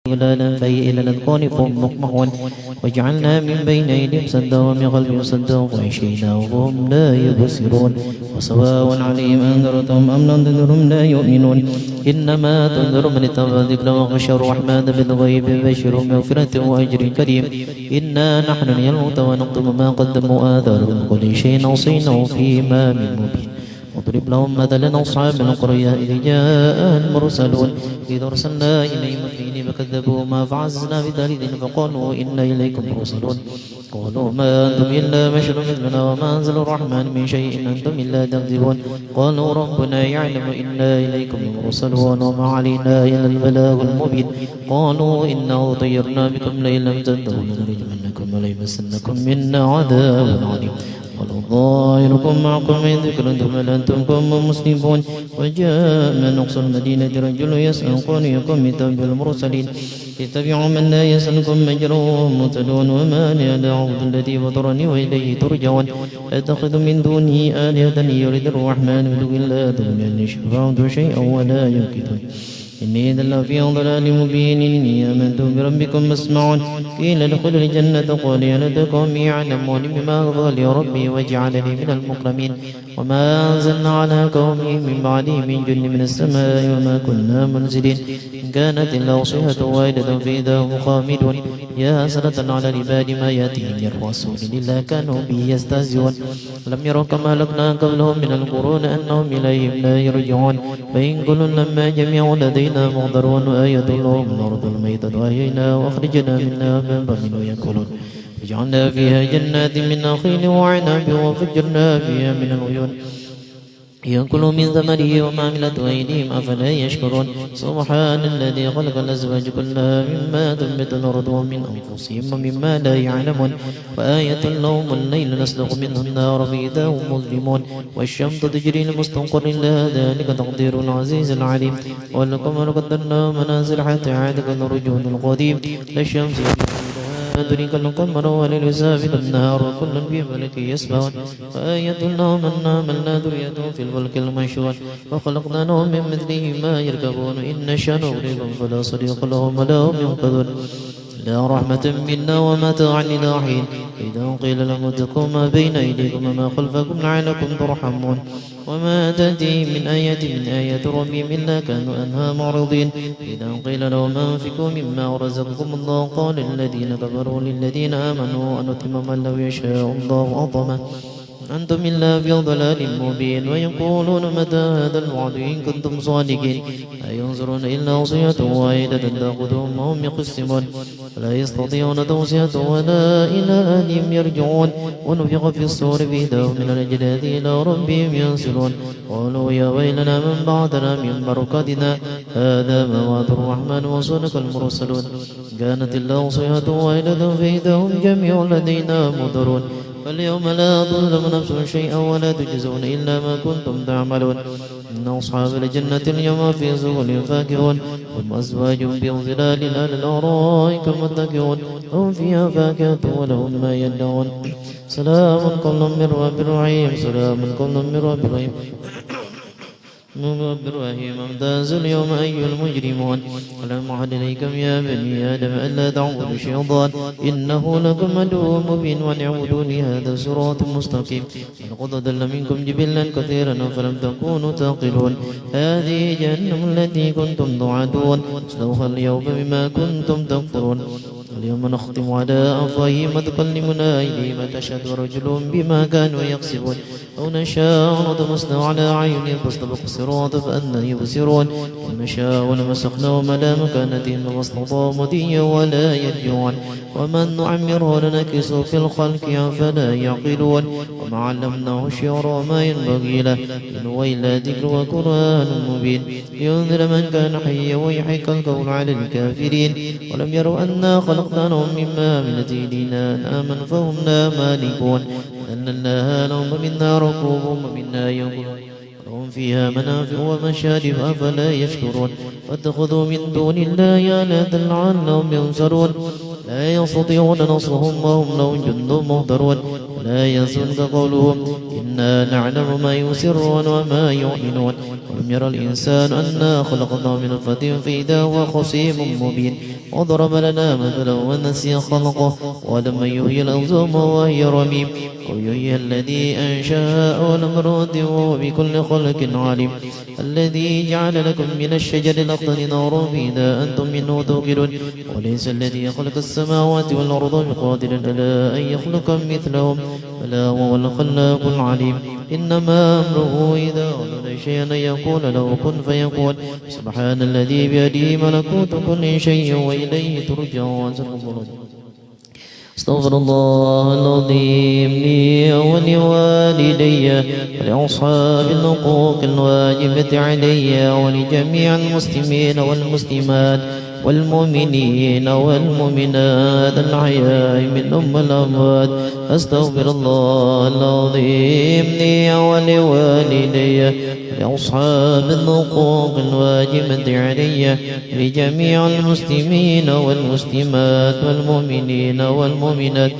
ضلالا فهي إلى الأذقان فهم مقمحون وجعلنا من بين أيديهم سدا ومن خلفهم سدا وغشيناهم وهم لا يبصرون وسواء عليهم أنذرتهم أم لم تنذرهم لا يؤمنون إنما تنذر من اتبع الذكر وخشى الرحمن بالغيب بشرهم مغفرة وأجر كريم إنا نحن نحيي الموتى ونكتب ما قدموا وآثارهم كل شيء أوصيناه في إمام مبين واضرب لهم مثلا أصحاب القرية إذ جاء المرسلون إذ أرسلنا إليهم اثنين فكذبوهما فعززنا بثالث فقالوا إنا إليكم مرسلون قالوا ما أنتم إلا بشر مثلنا وما أنزل الرحمن من شيء إن أنتم إلا تكذبون قالوا ربنا يعلم إنا إليكم مرسلون وما علينا إلا البلاغ المبين قالوا إنا طيرنا بكم لئن لم تنتهوا لنرجمنكم وليمسنكم منا عذاب عليم قالوا ظاهركم معكم من ذكر ثم أنتم قوم مسلمون وجاء من أقصى المدينة رجل يسأل قريكم اتبعوا المرسلين اتبعوا من لا يسألكم أجرا وهم مهتدون وما أنا إلا عبد الذي فطرني وإليه ترجعون أتخذ من دونه آلهة يريد الرحمن بدو لا تغني عني شفاعة شيئا ولا ينقذون إني إذا لفي ضلال مبين إني آمنت بربكم فاسمعون قيل ادخلوا الجنة قال يا ليت قومي يعلمون بما غفر لي ربي وجعلني من المكرمين وما أنزلنا على قومه من بعده من جند من السماء وما كنا منزلين إن كانت إلا صيحة واحدة فإذا هم خامدون يا حسرة على العباد ما يأتيهم من رسول إلا كانوا به يستهزئون لم يروا كما أهلكنا قبلهم من القرون أنهم إليهم لا يرجعون فإن كل لما جميع لدينا محضرون وآية لهم الأرض الميتة وأحييناها وأخرجنا منها ماء منه يأكلون وجعلنا فيها جنات من نخيل وعنب وفجرنا فيها من العيون يأكلوا من ثمره وما عملت أيديهم أفلا يشكرون سبحان الذي خلق الأزواج كلها مما تنبت الأرض ومن أنفسهم ومما لا يعلمون وآية لهم الليل نسلخ منه النار فإذا هم مظلمون والشمس تجري لمستقر لها ذلك تقدير العزيز العليم والقمر قدرناه منازل حتى عاد كالرجل القديم لا الشمس أدرك القمر والليل سابق النهار وكل في فلك يسبحون وآية لهم أنا عملنا ذريتهم في الفلك المنشور وخلقنا لهم من مثله ما يركبون إن نشأ نغرقهم فلا صديق لهم ولا هم ينقذون لا رحمة منا ومتاعا إلى حين إذا قيل لهم اتقوا ما بين أيديكم وما خلفكم لعلكم ترحمون وما تأتي من آية من آيات ربهم إلا كانوا عنها معرضين إذا قيل لهم أنفقوا مما رزقكم الله قال الذين كفروا للذين آمنوا أنتم من لو يشاء الله أطعمه أنتم إلا في ضلال مبين ويقولون متى هذا الوعد إن كنتم صادقين لا ينظرون إلا صيحة واحدة تأخذهم وهم يقسمون لا يستطيعون توصية ولا إلى أهلهم يرجعون ونفخ في الصور فإذا هم من الأجداث إلى ربهم ينسلون قالوا يا ويلنا من بعثنا من بركاتنا هذا ما وعد الرحمن وصدق المرسلون كانت إلا صيحة واحدة فإذا هم جميع لدينا مضرون فاليوم لا تظلم نفس شيئا ولا تجزون إلا ما كنتم تعملون إن أصحاب الجنة اليوم في سبل فاكهون هم أزواج في ظلال على الأرائك متكئون هم فيها فاكهة ولهم ما يدعون سلام قولا من رب رحيم سلام قولا من رب رحيم رب رحيم امتاز اليوم أيها المجرمون ألم أعهد إليكم يا بني آدم ألا تعبدوا الشيطان إنه لكم عدو مبين وأن اعبدوني هذا صراط مستقيم لقد أضل منكم جبلا كثيرا فلم تكونوا تعقلون هذه جهنم التي كنتم توعدون اصلوها اليوم بما كنتم تكفرون اليوم نختم على أفواههم وتكلمنا أيديهم وتشهد أرجلهم بما كانوا يكسبون أو نشاء نطمسنا على أعينهم فاستبقوا الصراط فأنى يبصرون ونشاء لمسخناهم على مكانتهم فما استطاعوا مضيا ولا يرجعون ومن نعمره ننكسه في الخلق أفلا يعقلون وما علمناه الشعر وما ينبغي له إن هو إلا ذكر وقرآن مبين لينذر من كان حيا ويحق القول على الكافرين ولم يروا أنا خلقناهم مما عملت أيدينا أنعاما فهم لا مالكون وذللناها لهم ومنا ركوبهم ومنا ينقلون لهم فيها منافع ومشارب أفلا يشكرون واتخذوا من دون الله آلهة لعلهم ينصرون لا يستطيعون نصرهم وهم لهم جند مهترون ولا يحزنك قولهم إنا نعلم ما يسرون وما يعلنون ولم ير الإنسان أنا خلقناه من نطفة فإذا هو خصيم مبين وضرب لنا مثلا ونسي خلقه ولم يحيي الأرض وهي رميم ويحيي الذي أنشأ أول مرة وهو بكل خلق عليم الذي جعل لكم من الشجر الأخضر نارا فإذا أنتم منه توقدون وليس الذي خلق السماوات والأرض بقادر على أن يخلق مثلهم بلى وهو الخلاق العليم إنما أمره إذا أراد شيئا أن يقول له كن فيكون سبحان الذي بيده ملكوت كل شيء وإليه ترجعون. استغفر الله العظيم لي ولوالدي ولأصحاب الحقوق الواجبة علي ولجميع المسلمين والمسلمات والمؤمنين والمؤمنات الأحياء منهم والأموات. أستغفر الله العظيم لي ولوالدي ولأصحاب الحقوق الواجبة علي لجميع المسلمين والمسلمات والمؤمنين والمؤمنات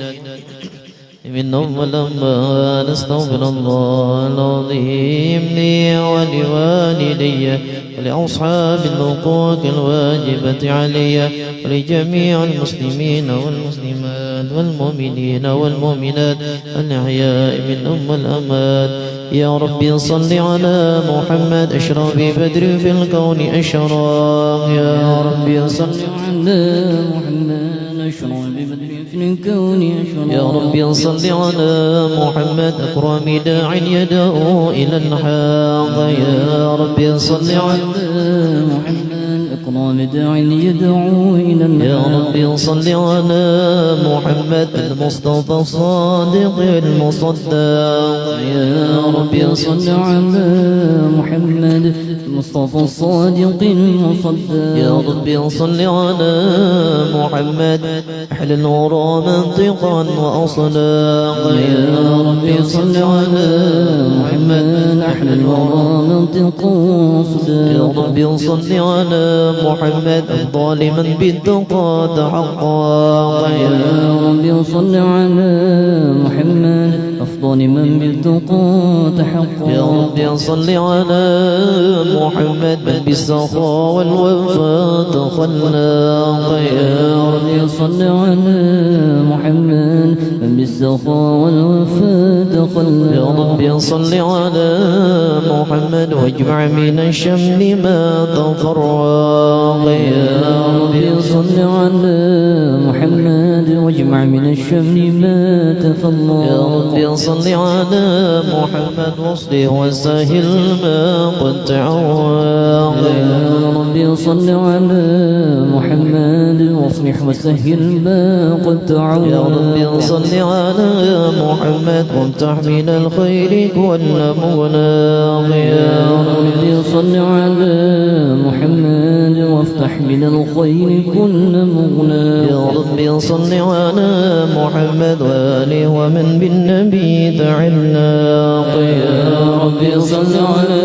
منهم والأموات. أستغفر الله العظيم لي ولوالدي ولأصحاب الحقوق الواجبة علي ولجميع المسلمين والمسلمات والمؤمنين والمؤمنات الأحياء منهم والأموات. يا ربي صل على محمد أشرف بدر في الكون أشراق. يا ربي صل على محمد أشرف بدر في الكون أشراق. يا ربي صل على محمد أكرم داع يدعو إلى الحق. يا ربي صل على محمد أكرم داع يدعو إلى الحق. يا ربي صل على محمد المصطفى الصادق المصدق. يا ربي صل على محمد المصطفى الصادق المصدق. يا ربي صل على محمد أحلى الورى منطقا وأصلاقا. يا ربي صل على محمد أحلى الورى منطقا وأصلاقا. يا ربي صل على محمد ظالما بالتقى تحققا. يا ربي صل على محمد أفضل من بالتقى تحقق. يا ربي صل على محمد من بالسخاء والوفاء تخلق. يا ربي صل على محمد من بالسخاء والوفاء تخلق. يا ربي صل على محمد واجمع من الشمل ما تفرق. يا ربي صل على محمد واجمع من الشمل ما تفرق. يا ربي صل على محمد واصلح وسهل ما قد تعوق. يا ربي صل على محمد واصلح وسهل ما قد تعوق. يا ربي صل على محمد وافتح من الخير كل مغلاق. يا ربي صل على محمد وافتح من الخير كل مغلاق. يا ربي صل على محمد وآله ومن بالنبي تعلق. يا ربي صل على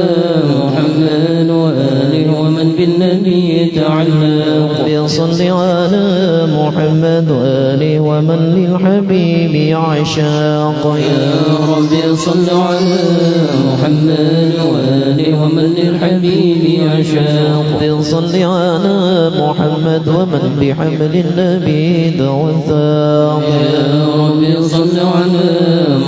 محمد وآله ومن بالنبي تعلق. يا صل على محمد وآله ومن للحبيب عشاق. يا ربي صل على محمد وآله ومن للحبيب عشاق. يا صل على محمد ومن بحمل النبي توثاق. يا ربي صل على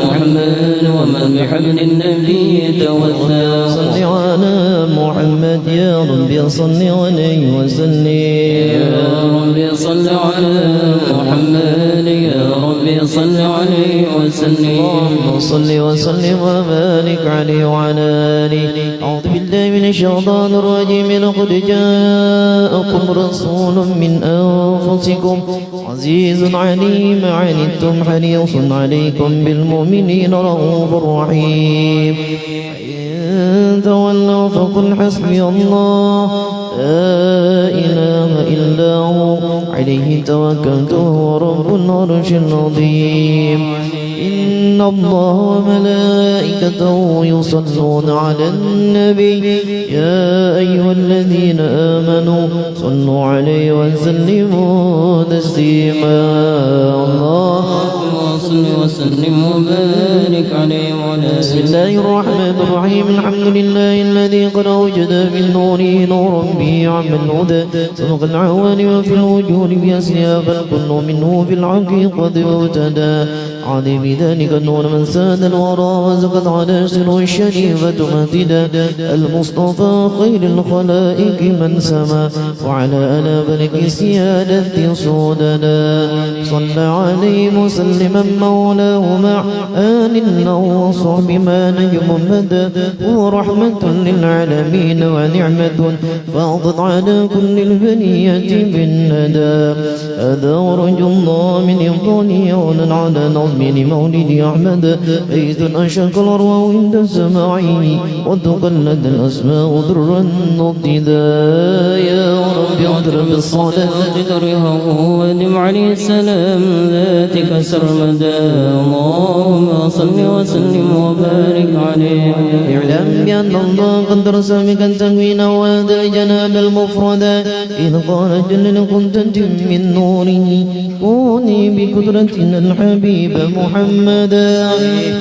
محمد ومن بحمل النبي توثاق. صل على محمد يا ربي صل عليه وسلم. يا ربي صل على محمد يا ربي صل عليه وسلم. اللهم صل وسلم وبارك عليه وعلى آله. أعوذ بالله من الشيطان الرجيم. لقد جاءكم رسول من أنفسكم عزيز عليم عنتم حريص عليكم بالمؤمنين رؤوف رحيم. إن تولوا فقل حسبي الله لا إله إلا هو عليه توكلت هو رب العرش العظيم. إن الله وملائكته يصلون على النبي يا أيها الذين آمنوا صلوا عليه وسلموا تسليما. اللهم صل وصل وسلم وبارك عليه وعلى بسم الله الرحمن الرحيم الحمد لله الذي قد أوجد من نوره نورا به عم الهدى سبق العوان وفي الوجود بأسياف الكل منه في الحقيقة مبتدى عادي بذلك النور من ساد الورى وزقت على سر الشريفة مهتدا المصطفى خير الخلائق من سما وعلى أنا بلك سيادة صودنا صلى عليه مسلما مولاه مع آل وصحب ما نجم مدى هو رحمة للعالمين ونعمة فاضت على كل البنية بالندى هذا ورج الله من يفضل يونا على نظم لمولد أحمد حيث أشك الأرواح عند السماع وتقلد الأسماء ضرا ابتداء يا رب اضرب بالصلاة ذرها ودم عليه السلام ذاتك سرمدا اللهم صل وسلم وبارك عليه اعلم بأن الله قد درس بك التكوين وهذا الجناب المفردا إذ قال جل كنت من نوره كوني بقدرتنا الحبيب محمدا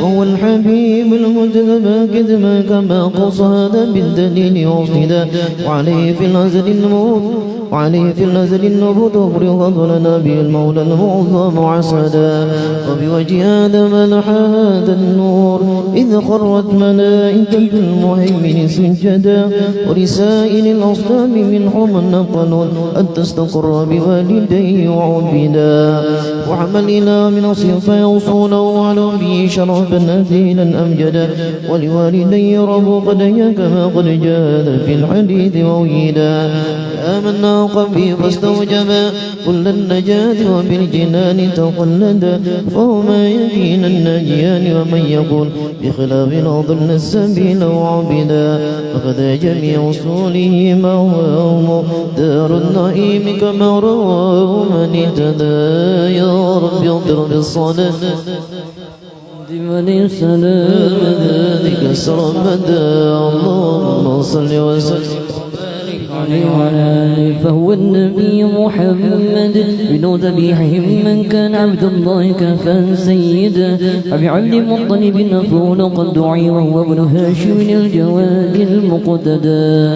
وهو الحبيب المجتبى كتما كما قصد بالدليل وصدا وعليه في الأزل الموت وعليه في النزل النبوت أبرغ لنا به المولى المعظم عسدا وبوجه آدم لح هذا النور إذ خرت ملائكة المهيمن سجدا ولسائل الأصنام منهم النقل أن تستقر بوالديه وعبدا وحمل إلى من أصير فيوصونه وعلى به شرفا أثيلا أمجدا ولوالدي رب قد كما قد جاد في الحديث وويدا آمنا قبي فاستوجبا كل النجاة وبالجنان تقلدا فهما يكين الناجيان ومن يقول بخلاف ضل السبيل وعبدا فقد جميع أصوله ما هو دار النعيم كما رواه من اهتدى يا رب اغفر بالصلاة عليه السلام ذلك سرمدا اللهم صل وسلم فهو النبي محمد بن ذبيحهم من كان عبد الله كفى سيدا أبي عبد المطلب نفول قد دعي وهو ابن هاشم الجواد المقتدى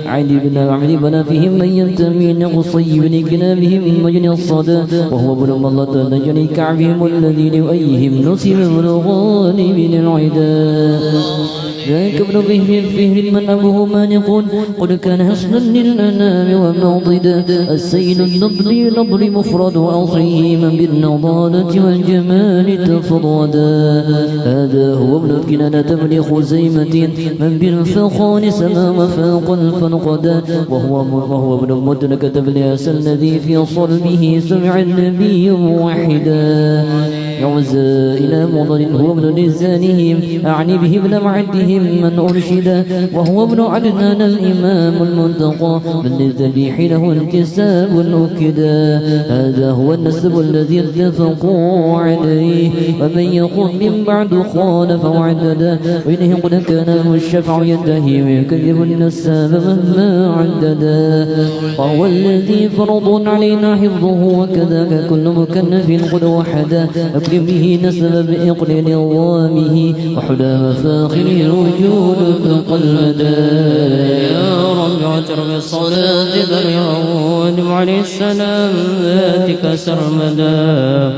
علي بن عبد منافهم من ينتمي لقصي بن كلابهم مجني الصدى وهو ابن ملة نجني كعبهم الذي لأيهم نسب ابن غالب العدا ذاك ابن بهر فهر من أبوه مانق قد كان حصنا للأنام وموضدا السيد النضري نضر مفرد عظيما بالنضالة والجمال تفضدا هذا هو ابن كنانة بن خزيمة من بالفخان سما وفاق الفنقدا وهو ابن مدركة بن أسى الذي في صلبه سمع النبي موحدا يعزى إلى مضر هو ابن لسانهم أعني به ابن معدهم من أرشدا وهو ابن عدنان الإمام المنتقى من الذبيح له انتساب أكدا هذا هو النسب الذي اتفقوا عليه ومن يقول من بعد خالف وعددا وإنه قد كان له الشفع ينتهي ويكذب النساب مهما عددا وهو الذي فرض علينا حفظه وكذاك كل مكنف قد وحدا أكرم به نسب بإقليل عظامه وحدى مفاخره الوجود قلدا يا رب اعتر بالصلاة ذريعا ودم عليه السلام ذاتك سرمدا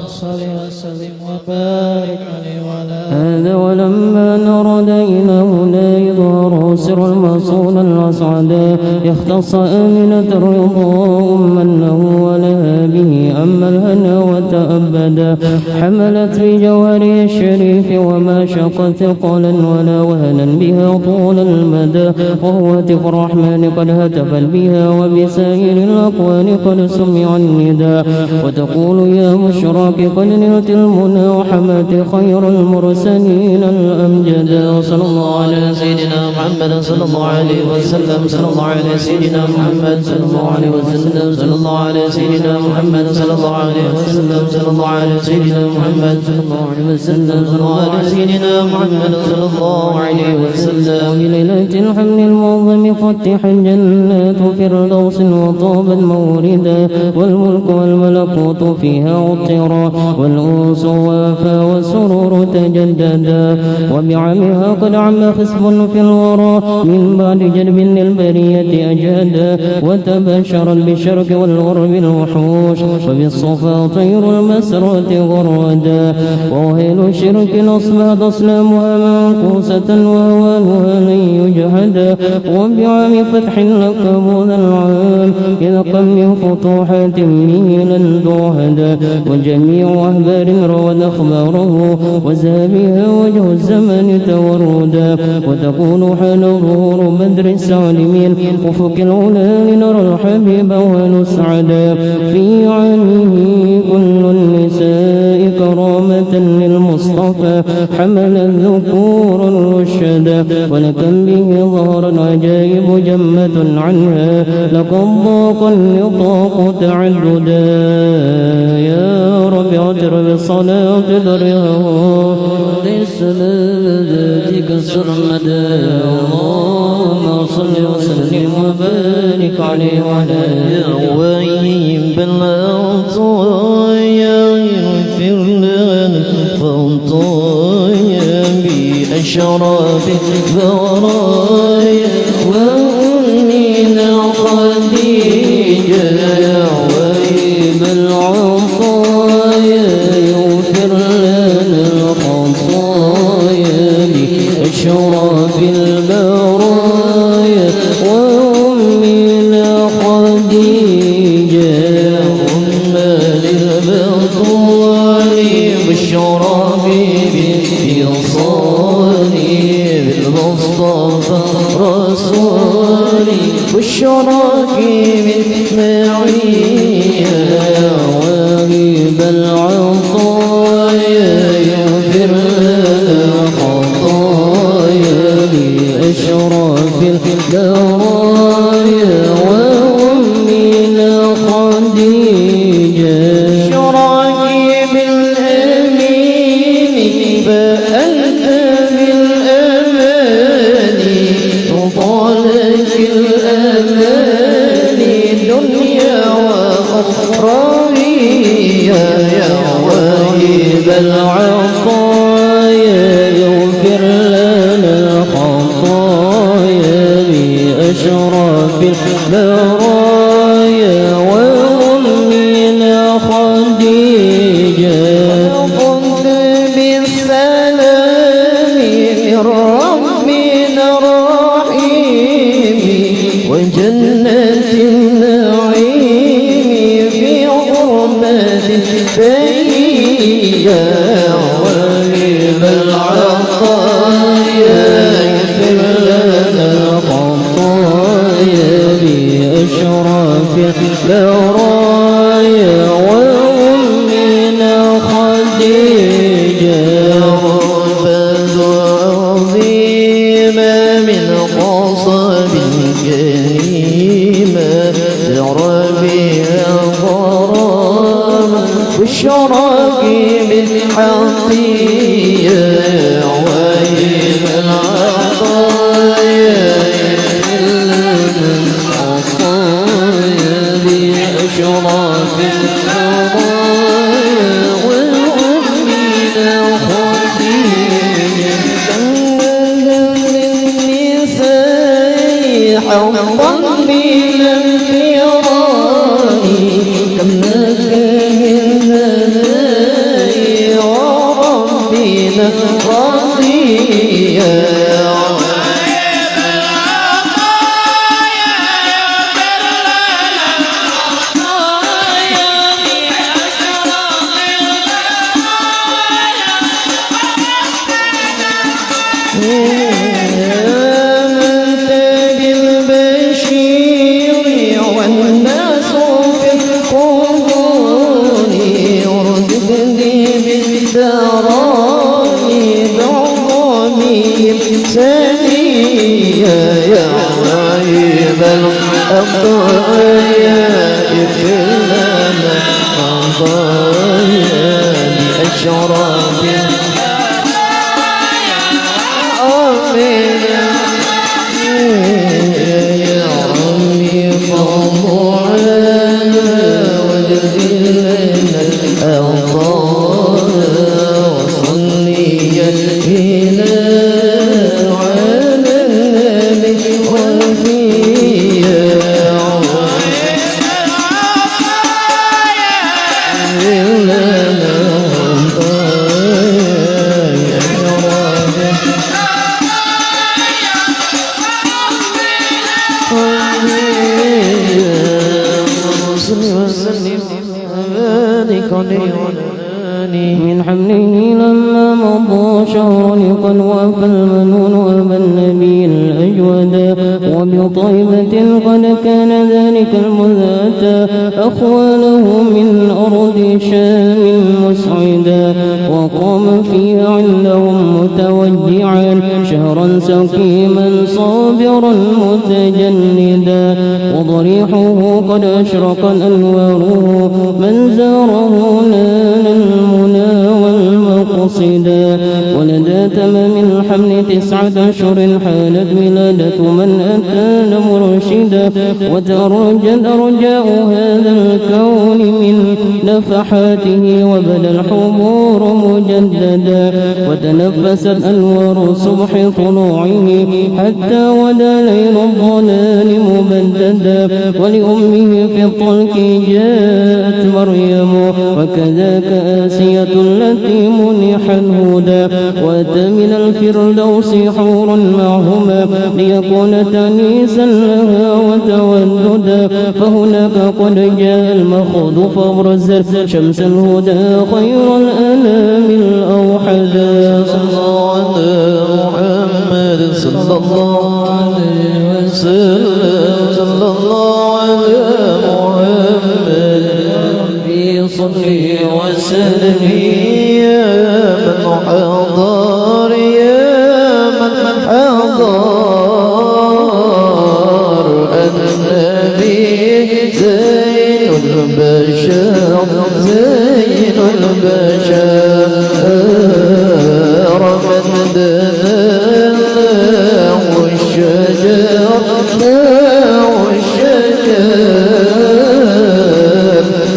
صل وسلم وبارك عليه وعلى هذا ولما نرد إله لا يظهر سر المصون الأسعدا يختص آمنة الرضا من له ولها به أما الهنا وتأبدا حملت بجوهره الشريف وما شق ثقلا ولا وهنا بها طول المدى وهو تف الرحمن قد هتف بها وبسائر الأقوال قد سمع النداء وتقول يا مشرك قد نلت المنى وحمت خير المرسلين الأمجدا صلى الله على سيدنا محمد صلى الله عليه وسلم صلى الله على سيدنا محمد صلى الله عليه وسلم صلى الله على سيدنا محمد صلى الله عليه وسلم صلى صلى الله على سيدنا محمد صلى الله عليه وسلم صلى الله على سيدنا محمد صلى الله عليه وسلم. ليلة الحمل المعظم فتح الجنات فردوس وطاب الموردا والملك والملكوت فيها عطرا والأنس وافى والسرور تجددا وبعمها قد عم خصب في الورى من بعد جلب للبرية أجدا وتبشرا بالشرك والغرب الوحوش وبالصفا طير المسرة غردا ووهيل الشرك أصبحت أصنامها منقوسة وأوانها لن يجهدا وبعام فتح لك بوذا العام إذا قم من فتوحات ميلا دوهدا وجميع أهبار روت أخباره وزابها وجه الزمن توردا وتقول حال ظهور بدر السالمين أفق العلا لنرى الحبيب ونسعدا في عينه كل النساء كرامة للمصطفى حمل الذكور الرشدا ولكم به ظهر العجائب جمة عنها لقد ضاق النطاق تعددا يا رب عجر بالصلاة ذرها للسلام ذاتك سرمدا اللهم صل وسلم وبارك عليه وعلى آله وإن بالعطايا يغفر لنا فانطايا بأشراف البرايا وأمنا خديجة وإن بالعطايا يغفر لنا الخطايا بأشراف البرايا وأمنا خديجة بالشراب بإنصاري بالمصطفى رسولي والشراك بالمعية واهب العطايا يغفر لنا خطايا بأشراف البرايا وأمنا خديجة فأنت بالأمان تطالك الأمان دنيا وأخرى يا واهب العطايا يغفر لنا الخطايا بأشراف البرايا وأمنا خديجة ربنا الرحيم وجنة النعيم في غربة بيا وهب العطايا يغفر لنا الخطايا بأشراف البرايا وأمنا خديجة من قصب كريمة لربيع غرامة والشراك بالحقية وهب العطايا يغفر لنا الخطايا بأشراف البرايا وأمنا خديجة حظا من الفرار كم نكهنا وربنا رضيا والناس في القبور يرددني بالدراني بعظمهم سنيا يا غايب الأبطايا اغفر لنا الخطايا ذلك لي من حمله لما مضى شهر قد وافى المنون وابى النبي الأجود وبطيبة قد كان ذلك المذات أخواله من أرض شام مسعدا وقام فيها عندهم متوجعا شهرا سقيما صابرا متجندا وضريحه قد أشرق أنواره من زاره نال المنى والمقصدا ولدى تمام الحمل 9 أشهر حالت ولادة من أتانا مرشدا وترجى أرجاء هذا الكون من نفحاته وبدا الحمور مجددا وتنفست أنوار صبح طلوعه حتى ودا ليل الضلال مبددا ولأمه في الطلق جاءت مريم وكذاك آسية التي منح الهدى وأتى من الفردوس حور معهما ليكون تأنيسا لها وتولدا فهناك قد جاء المخوض فابرزت شمس الهدى خير الأنام الأوحدا صلى الله على محمد صلى الله عليه وسلم صلى الله على محمد ربي صلي وسلم يا من حضر يا من حضر النبي زين البشر زين البشر من دنا والشجر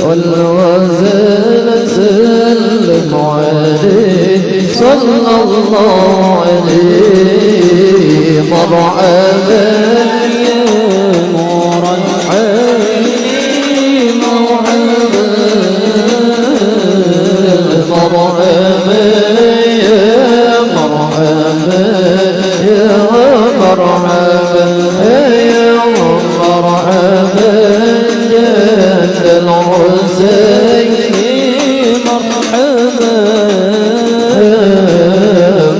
والغزال سلم عليه صلى الله عليه مرحبا يا نور العين مرحبا مرحبا يا مرحبا يا مرحبا يا مرحبا جد الحسين مرحبا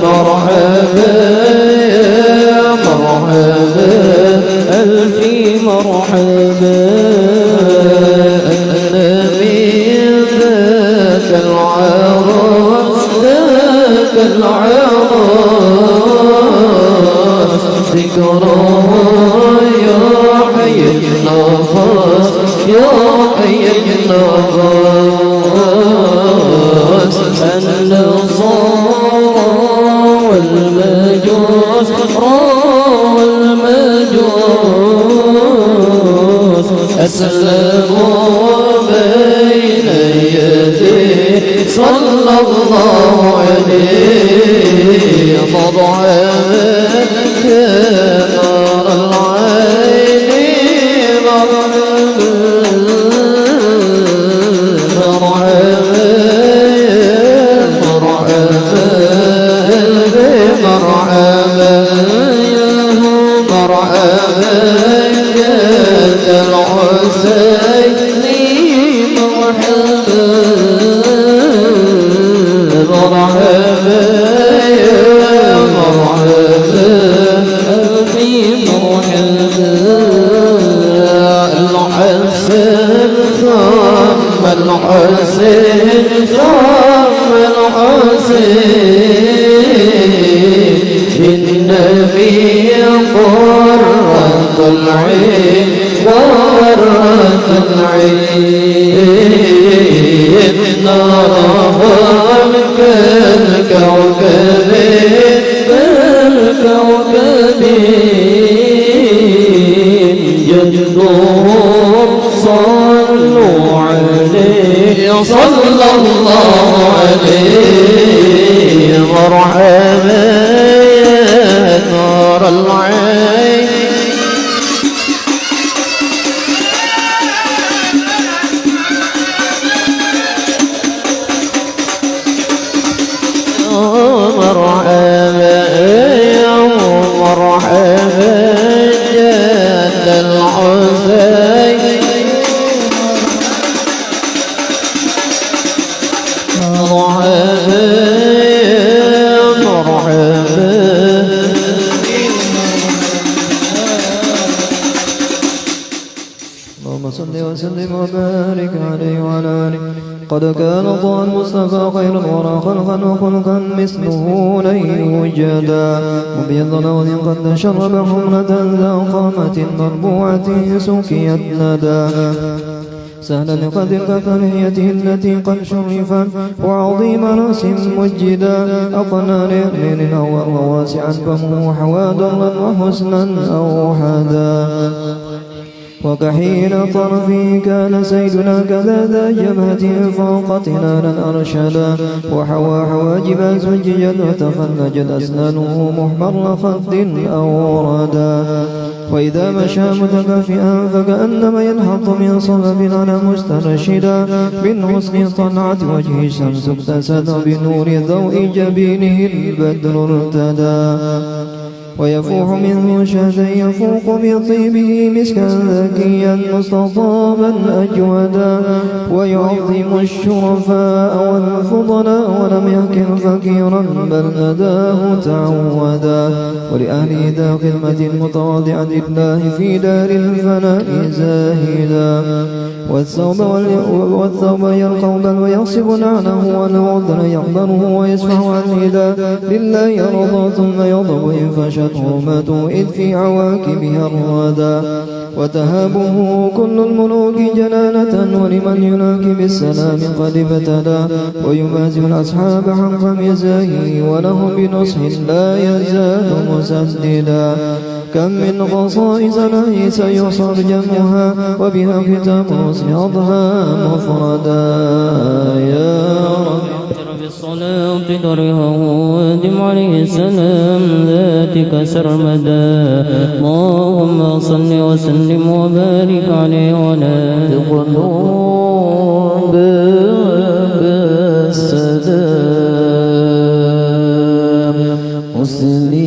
مرحبا يا مرحبا ألف مرحبا النبي ذاك العروس ذاك العروس ذكره يا حي النفس يا حي النفس النصارى والمجوس أسلموا بين يديه صلى الله عليه مضعما كنار العين الحسين ثم الحسين النبي قرة العين قرة العين نارهم كالكوكب كالكوكب جدهم صلوا عليه صلى الله عليه مرحبا يا نور العين مرحبا يا مرحبا جد الحسين وبارك عليه وعلى آله. قد كان طه المصطفى خير الورى خلقا وخلقا مثله لن يوجدا مبيض لون قد شرب حمرة ذا قامة مربوعة سكيت ندى سهلا لقدر كفريته التي قد شرفت وعظيم رأس مجدا أقنى ليمين أو واسعا فمه حوى درا وحسنا أوحدا وكحيل طرفه كان سيدنا كذا ذا جبهته فوق تلالا أرشدا وحوى حواجب زججا وتخلجت أسنانه محمر خد أوردا وإذا مشى متكافئا فكأنما ينحط من صلب على مسترشدا من حسن طلعة وجه الشمس اكتسد بنور ضوء جبينه البدر ارتدى ويفوح منه شهدا يفوق بطيبه مسكا ذكيا مستطابا أجودا ويعظم الشرفاء والفضلاء ولم يكن فكيرا بل نداه تعودا ولأهله ذا خدمة متواضعة لله في دار الفناء زاهدا والثوب يرقى بل ويغصب نعله والعذر يحضره ويسمع عن الهدى لله يرضى ثم يغضب إن فشت حرمته إذ في عواكبها الردى وتهابه كل الملوك جلالة ولمن يلاك بالسلام قد ابتلى ويمازح الأصحاب حق مزاهه وله بنصح لا يزال مسددا كم من خصائص له سيصر جمعها وبها كتاب الرسل أضحى مفردا يا رب بالصلاة درها ودم عليه السلام ذاتك سرمدا اللهم صل وسلم وبارك عليه وعلى قلوب السلام مسلمين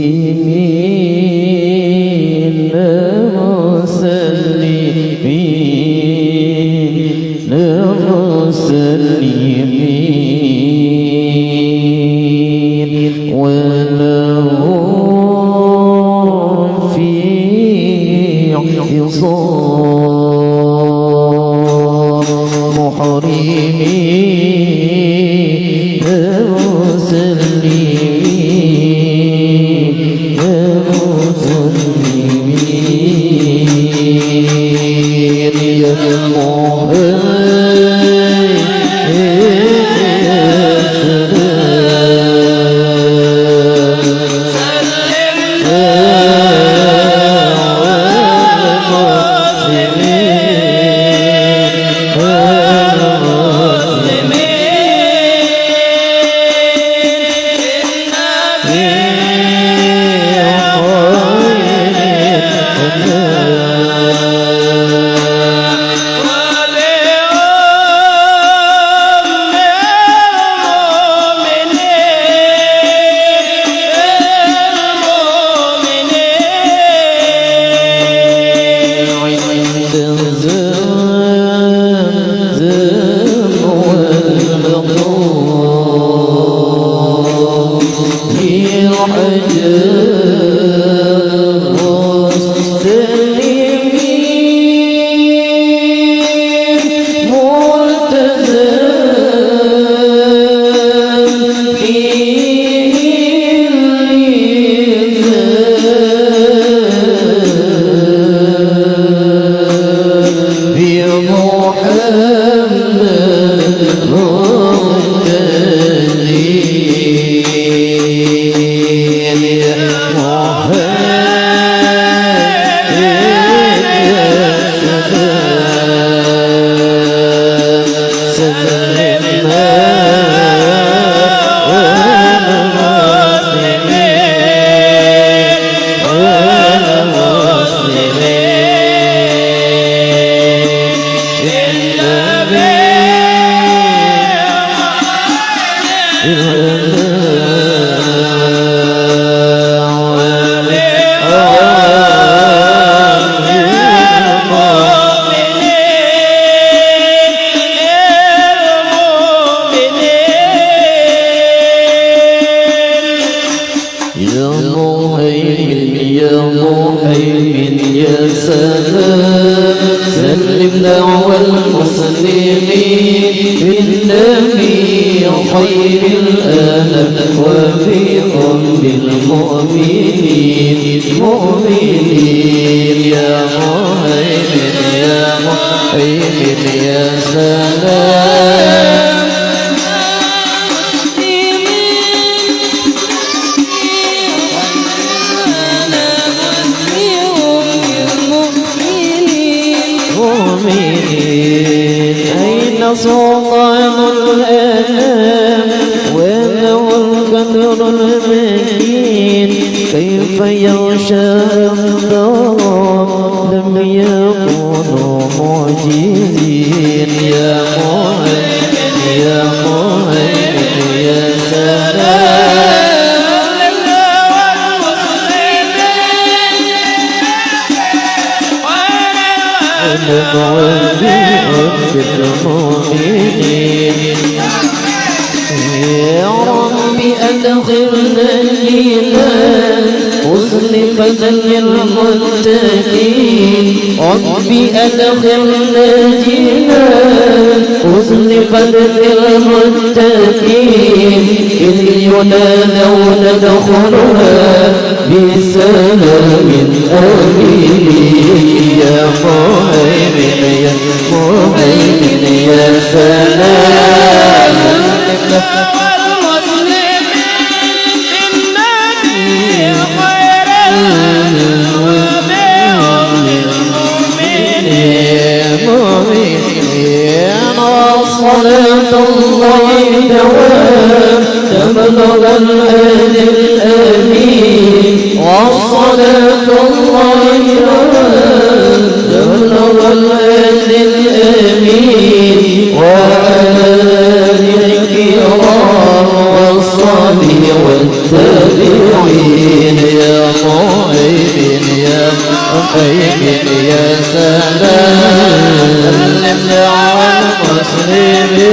سلم دعوى المسلمين المسلمين بالنبي خير الآلام وبكم بالمؤمنين مؤمنين يا مهيمن يا مهيمن يا سلام أين سلطان الأنام وله القدر المكين كيف يغشى الضرام لم يكونوا معجزين يا مهيمن يا مهيمن يا سلام يا رب أدخلنا الجنان أزلفت للمتقين ربي أدخلنا الجنان أزلفت للمتقين إذ ينادون ادخلها بسلام آمين يا مهيمن يا مهيمن يا سلام والمسلمين بالنبي خير المؤمنين صلاة الله دوام تبلغ الأهل الآمين والصلاة الله دوام تبلغ الأهل الآمين وعلى آل الكرام والصحبه والتابعين يا مهيمن يا مهيمن يا سلام على المسلمين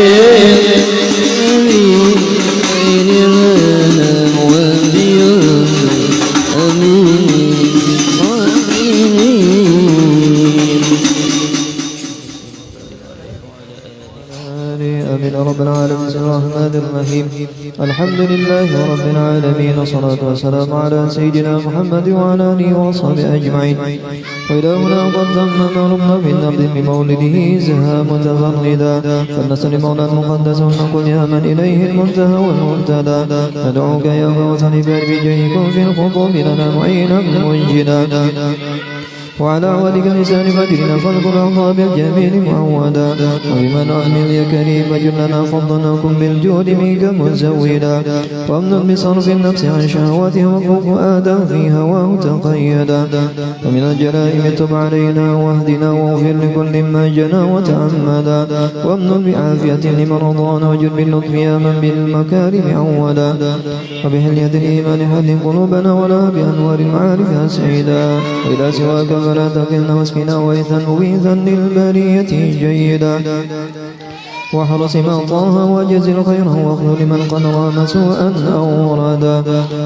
آمين رب العالمين. بسم الله الرحمن الرحيم. الحمد لله رب العالمين والصلاة والسلام على سيدنا محمد وعلى آله وصحبه أجمعين. وإلهنا قد تم ما ربنا بالنقد بمولده زها متفردا فلنسل مولى المقدس ونقل يا من إليه المنتهى والمنتدى ندعوك يا غوث لباب جيكم في الخطوب لنا معينا منجدا وعلى ولك لسان فجرنا فاذكر أعضاء بالجميل معودا وبمن أهل يا كريم وجلنا فضلناكم بالجود منك مزودا وامن بصرف النفس عن شهواته وقوف آدم في هواه تقيدا ومن الجرائم تب علينا واهدنا واغفر لكل ما جنى وتعمدا وامن بعافية لمن رضانا وجد باللطف يا من بالمكارم عودا وبحلية الإيمان حل قلوبنا ولا بأنوار المعارف أسعدا وإلى سواك فلا تقلنا واسقنا وإثا مغيثا للبرية جيدا واحرص من طه وجزل خيره واخذ لمن قد رام سوءا أو ردا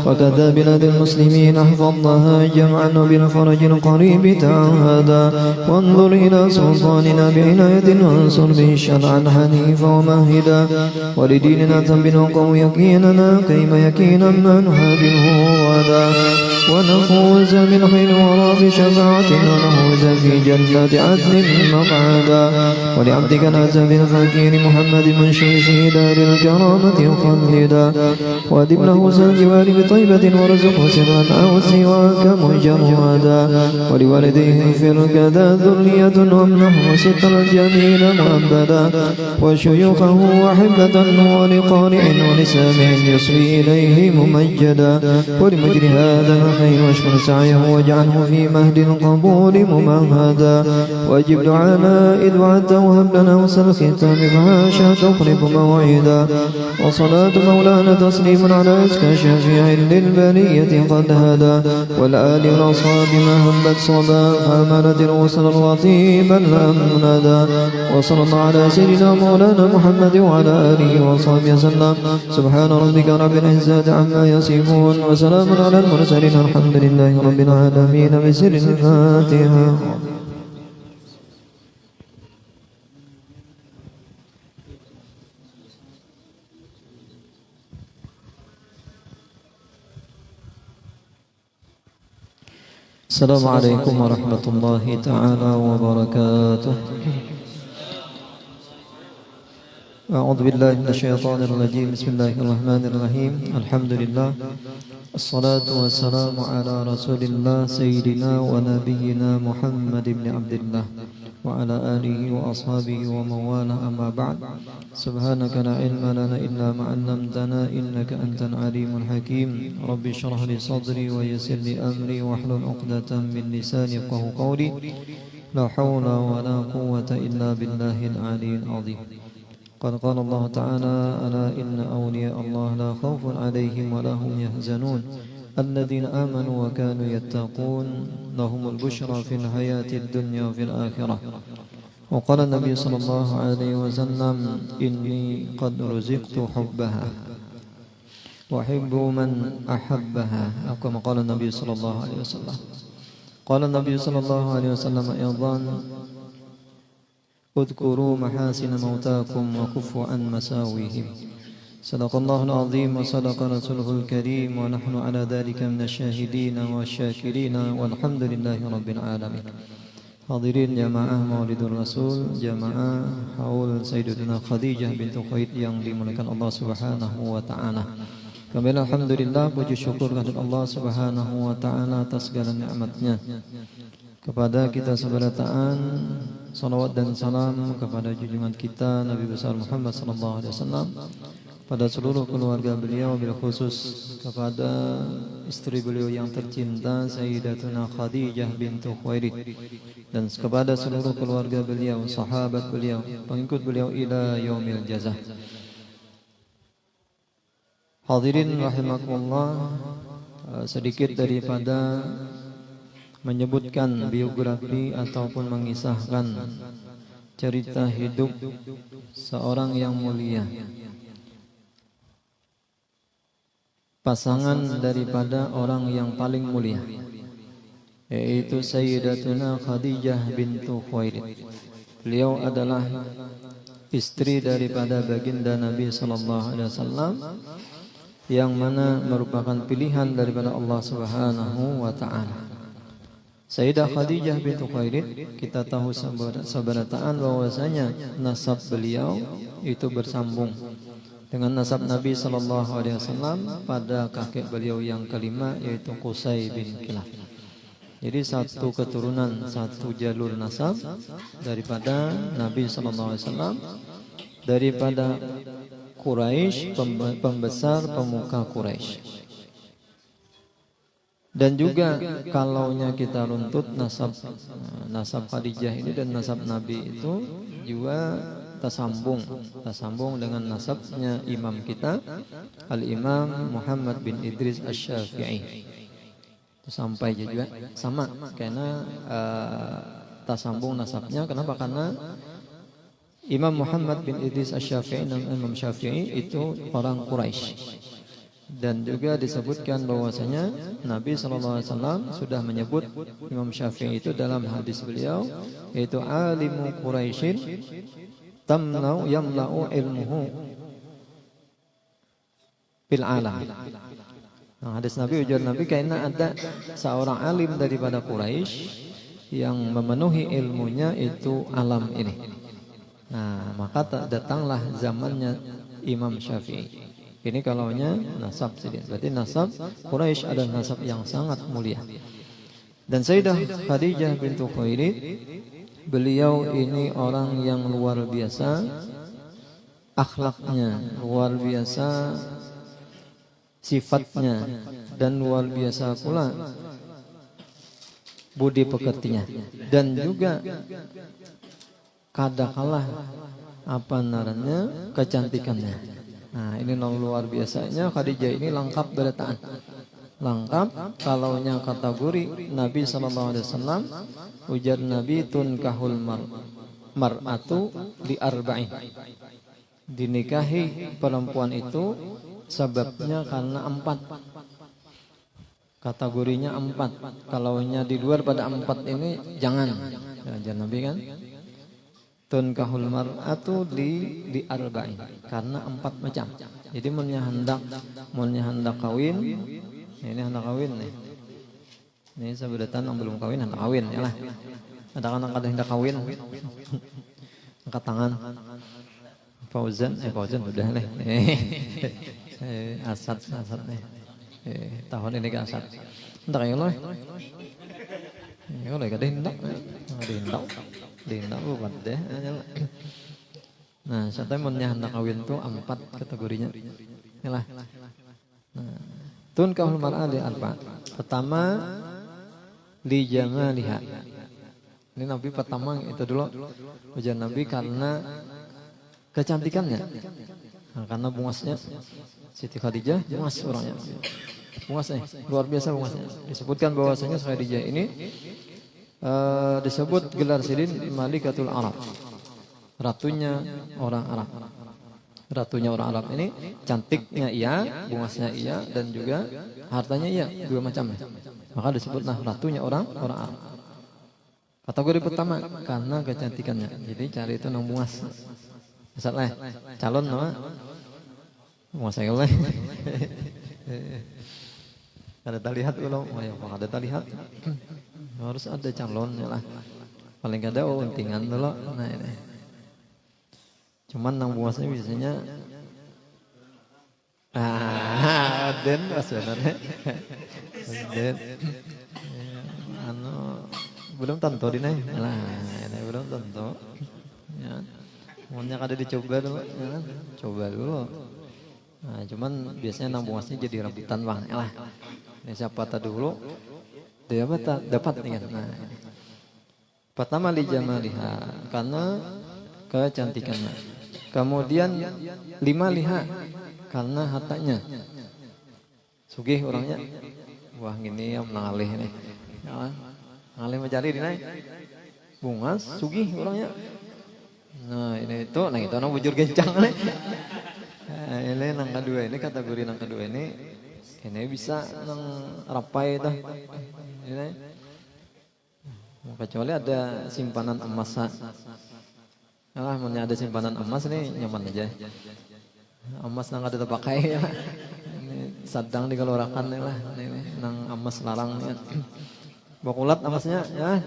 وكذا بلاد المسلمين احفظها جمعا بالفرج القريب تعهدا وانظر إلى سلطاننا بعناية وانصر به شرعا حنيفا ومهدا ولديننا ثبت وقو يقيننا كيف يكينا ما نحابله غدا ونفوز بالخير ورا بشفاعة ونفوز في جنة عدن مقعدا ولعبدك ناس بالفكير محمد منشي دار الكرامة خلدا وادب له سالجوار بطيبة ورزقه سرا أو سواك مجردا ولوالديه اغفر كذا ذرية وامنحه ستر الجميل مؤبدا وشيوخه وحبة ولقارئ ولسامع يصغي إليه ممجدا ولمجري هذا الخير واشكر سعيه واجعله في مهد القبول ممهدا واجب دعانا إذ وعدت وهب لنا وصل الختام فهاشا تقرب موعدا وصلاة مولانا تسليم على أزكى شفيع للبرية قد هدى والآل والأصحاب ما همت صبا حملت الرسل الرطيبا الأمندا وصلى الله على سيدنا مولانا محمد وعلى آله وصحبه وسلم سبحان ربك رب العزة عما يصفون وسلام على المرسلين الحمد لله رب العالمين بسر الفاتحة. السلام عليكم ورحمة الله تعالى وبركاته. أعوذ بالله من الشيطان الرجيم. بسم الله الرحمن الرحيم. الحمد لله، الصلاة والسلام على رسول الله سيدنا ونبينا محمد بن عبد الله وعلى آله وأصحابه ومن والاه. أما بعد، سبحانك لا علم لنا إلا ما علمتنا إنك أنت العليم الحكيم. رب اشرح لي صدري ويسر لي أمري واحلل عقدة من لساني يفقهوا قولي. لا حول ولا قوة إلا بالله العلي العظيم. قد قال الله تعالى: ألا إن أولياء الله لا خوف عليهم ولا هم يحزنون الذين آمنوا وكانوا يتقون لهم البشرى في الحياة الدنيا وفي الآخرة. وقال النبي صلى الله عليه وسلم: إني قد رزقت حبها وأحب من أحبها، أو كما قال النبي صلى الله عليه وسلم. قال النبي صلى الله عليه وسلم أيضا: اذكروا محاسن موتاكم وكفوا عن مساويهم. صدق الله العظيم وصدق رسوله الكريم، ونحن على ذلك من الشاهدين والشاكرين والحمد لله رب العالمين. Hadirin jamaah Maulidul Rasul, jamaah haul Sayyidatuna Khadijah bintu Khuwailid yang dimuliakan Allah Subhanahu wa taala. Kami alhamdulillah puji syukur kehadirat Allah Subhanahu wa taala atas segala nikmatnya. Kepada kita seberataan salawat dan salam kepada junjungan kita Nabi besar Muhammad sallallahu alaihi wasallam, pada seluruh keluarga beliau, bil khusus kepada istri beliau yang tercinta Sayyidatuna Khadijah bintu Khuwailid, dan kepada seluruh keluarga beliau, sahabat beliau, pengikut beliau ila yaumil jazah. Hadirin rahimakumullah, sedikit daripada menyebutkan biografi ataupun mengisahkan cerita hidup seorang yang mulia, pasangan daripada orang yang paling mulia, yaitu Sayyidatuna Khadijah bintu Khuwailid. Beliau adalah istri daripada baginda Nabi sallallahu alaihi wasallam, yang mana merupakan pilihan daripada Allah Subhanahu wa taala. Sayyidah Khadijah bintu Khuwailid, kita tahu seberataan bahwasanya nasab beliau itu bersambung dengan nasab Nabi sallallahu alaihi wasallam pada kakek beliau yang kelima, yaitu Qusay bin Kilab. Jadi satu keturunan, satu jalur nasab daripada Nabi sallallahu alaihi wasallam, daripada Quraisy, pembesar pemuka Quraisy. Dan juga kalaunya kita runtut nasab Khadijah ini dan nasab Nabi itu juga tersambung dengan nasabnya imam kita Al-Imam Muhammad bin Idris Asy-Syafi'i. Sampai juga sama, karena tersambung nasabnya. Kenapa? Karena Imam Muhammad bin Idris Asy-Syafi'i dan Imam Syafi'i itu orang Quraisy. Dan juga disebutkan bahwasanya Nabi SAW sudah menyebut Imam Syafi'i itu dalam hadis beliau, yaitu alimu Quraisyin tamlau yamla'u ilmuhu fil alam. Nah, hadis Nabi, ujar Nabi, karena ada seorang alim daripada Quraisy yang memenuhi ilmunya itu alam ini. Nah, maka datanglah zamannya Imam Syafi'i. Ini kalaunya nasab sedikit. Berarti nasab Quraisy adalah nasab yang sangat mulia. Dan Sayyidah Khadijah bintu Khuwailid, beliau ini orang yang luar biasa akhlaknya, luar biasa sifatnya, dan luar biasa pula budi pekertinya. Dan juga kadangkala kecantikannya. Nah, ini luar biasanya Khadijah ini lengkap berataan. Lengkap kalaunya kategori Nabi sallallahu alaihi wasallam, ujar Nabi, tunkahul mar'atu li arba'in. Dinikahi perempuan itu sebabnya karena 4. Kategorinya 4. Kalaunya di luar pada 4 ini jangan. Jangan Nabi kan? Tunkahul mar'atu li arba'in, karena 4 macam. Jadi munnya hendak kawin, ini hendak kawin nih. Ini sabedatan yang belum kawin hendak kawin ya lah. Ada kan yang hendak kawin. Angkat tangan. Fauzan udah nih. Asad nih. Tahun ini ke Asad. Hendak ayo loh. Ya udah kada hendak. Hendak buat deh. Nah, saya mau hendak kawin tuh 4 kategorinya. Yalah. Nah, tun kaul mar'ah li arba. Pertama li jamaliha. Ini Nabi pertama itu dulu ujian Nabi karena kecantikannya. Nah, karena bungasnya Siti Khadijah bungas orangnya. Bungasnya luar biasa bungasnya. Disebutkan bahwasanya Khadijah ini disebut gelar Sidin Malikatul Arab. Ratunya orang Arab. Ratunya orang Arab ini cantiknya iya, bungasnya iya, dan juga hartanya iya, dua macam. Maka disebutlah ratunya orang Arab. Kategori pertama karena kecantikannya. Jadi cari itu nang bungas. Misalnya calon nama bungas saya oleh. Ada terlihat belum? Oh ya, ada terlihat. Harus ada calonnya lah. Paling kada untingan dulu. Nah ini. Cuman nang bungasnya biasanya den sebenarnya. Den belum tentu dinai. Lah, ini belum tentu. Ya. Maunya kada dicoba dulu, ya kan? Coba dulu. Nah, cuman biasanya nang bungasnya jadi rebutan bang. Lah. Ini siapa dulu? Dia dapat nih kan. Nah, pertama li jamaliha karena kecantikannya. Kemudian 5 liha karena hartanya. Sugih orangnya. Wah gini ya mengalih nih. Ya, mengalih mencari dinai. Bungas, sugih orangnya. Nah ini itu nang bujur gencang nih. Nah, ini nang kedua ini kategori nang kedua ini bisa nang rapai itu. Ini. Kecuali ada simpanan emas. Nah, mau ada simpanan emas nih nyaman aja. Emas nang ada terpakai ya. Ini sedang dikeluarkan nih lah. Ini nang emas larang nih. Bakulat emasnya ya.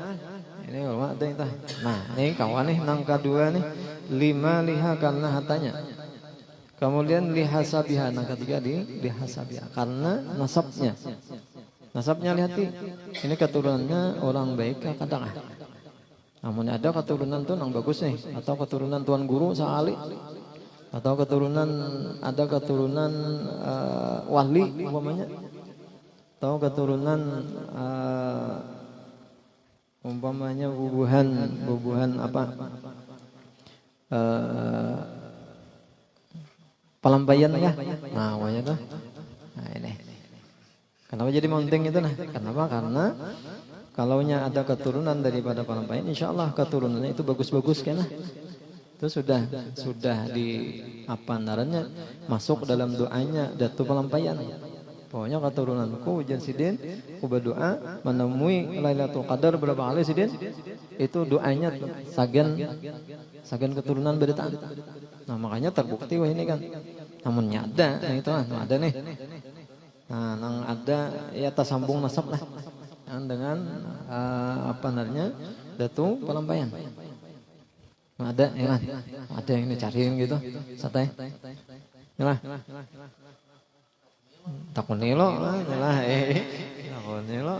Ini kalau ada itu. Nah, ini kawan nih nang kedua nih 5 liha karena hartanya. Kemudian lihasabiha nang ketiga lihasabiha karena nasabnya. Nasabnya lihati. Ini keturunannya orang baik kadang. Namun ada keturunan tuh yang bagus nih, atau keturunan tuan guru sekali, atau keturunan wali umpamanya, atau keturunan umpamanya bubuhan apa pelampaian ya, nah namanya tuh, nah ini. Kenapa jadi mounting itu nah? Kenapa? Karena kalaunya ada keturunan daripada pelampaian, insya Allah keturunannya itu bagus-bagus kan? Itu sudah di apa narannya masuk dalam doanya datu pelampaian. Pokoknya keturunanku ujian sidin, aku berdoa menemui Lailatul Qadar berapa kali sidin? Itu doanya sagen keturunan beritaan. Nah makanya terbukti wah ini kan. Namunnya ada, nah itu ada nih. Nah, nang ada ya tersambung nasab lah. Dengan apa namanya datu pelampaian. Nah, ada ya kan? Ada yang ini cariin gitu santai lah takuni lo lah takuni lo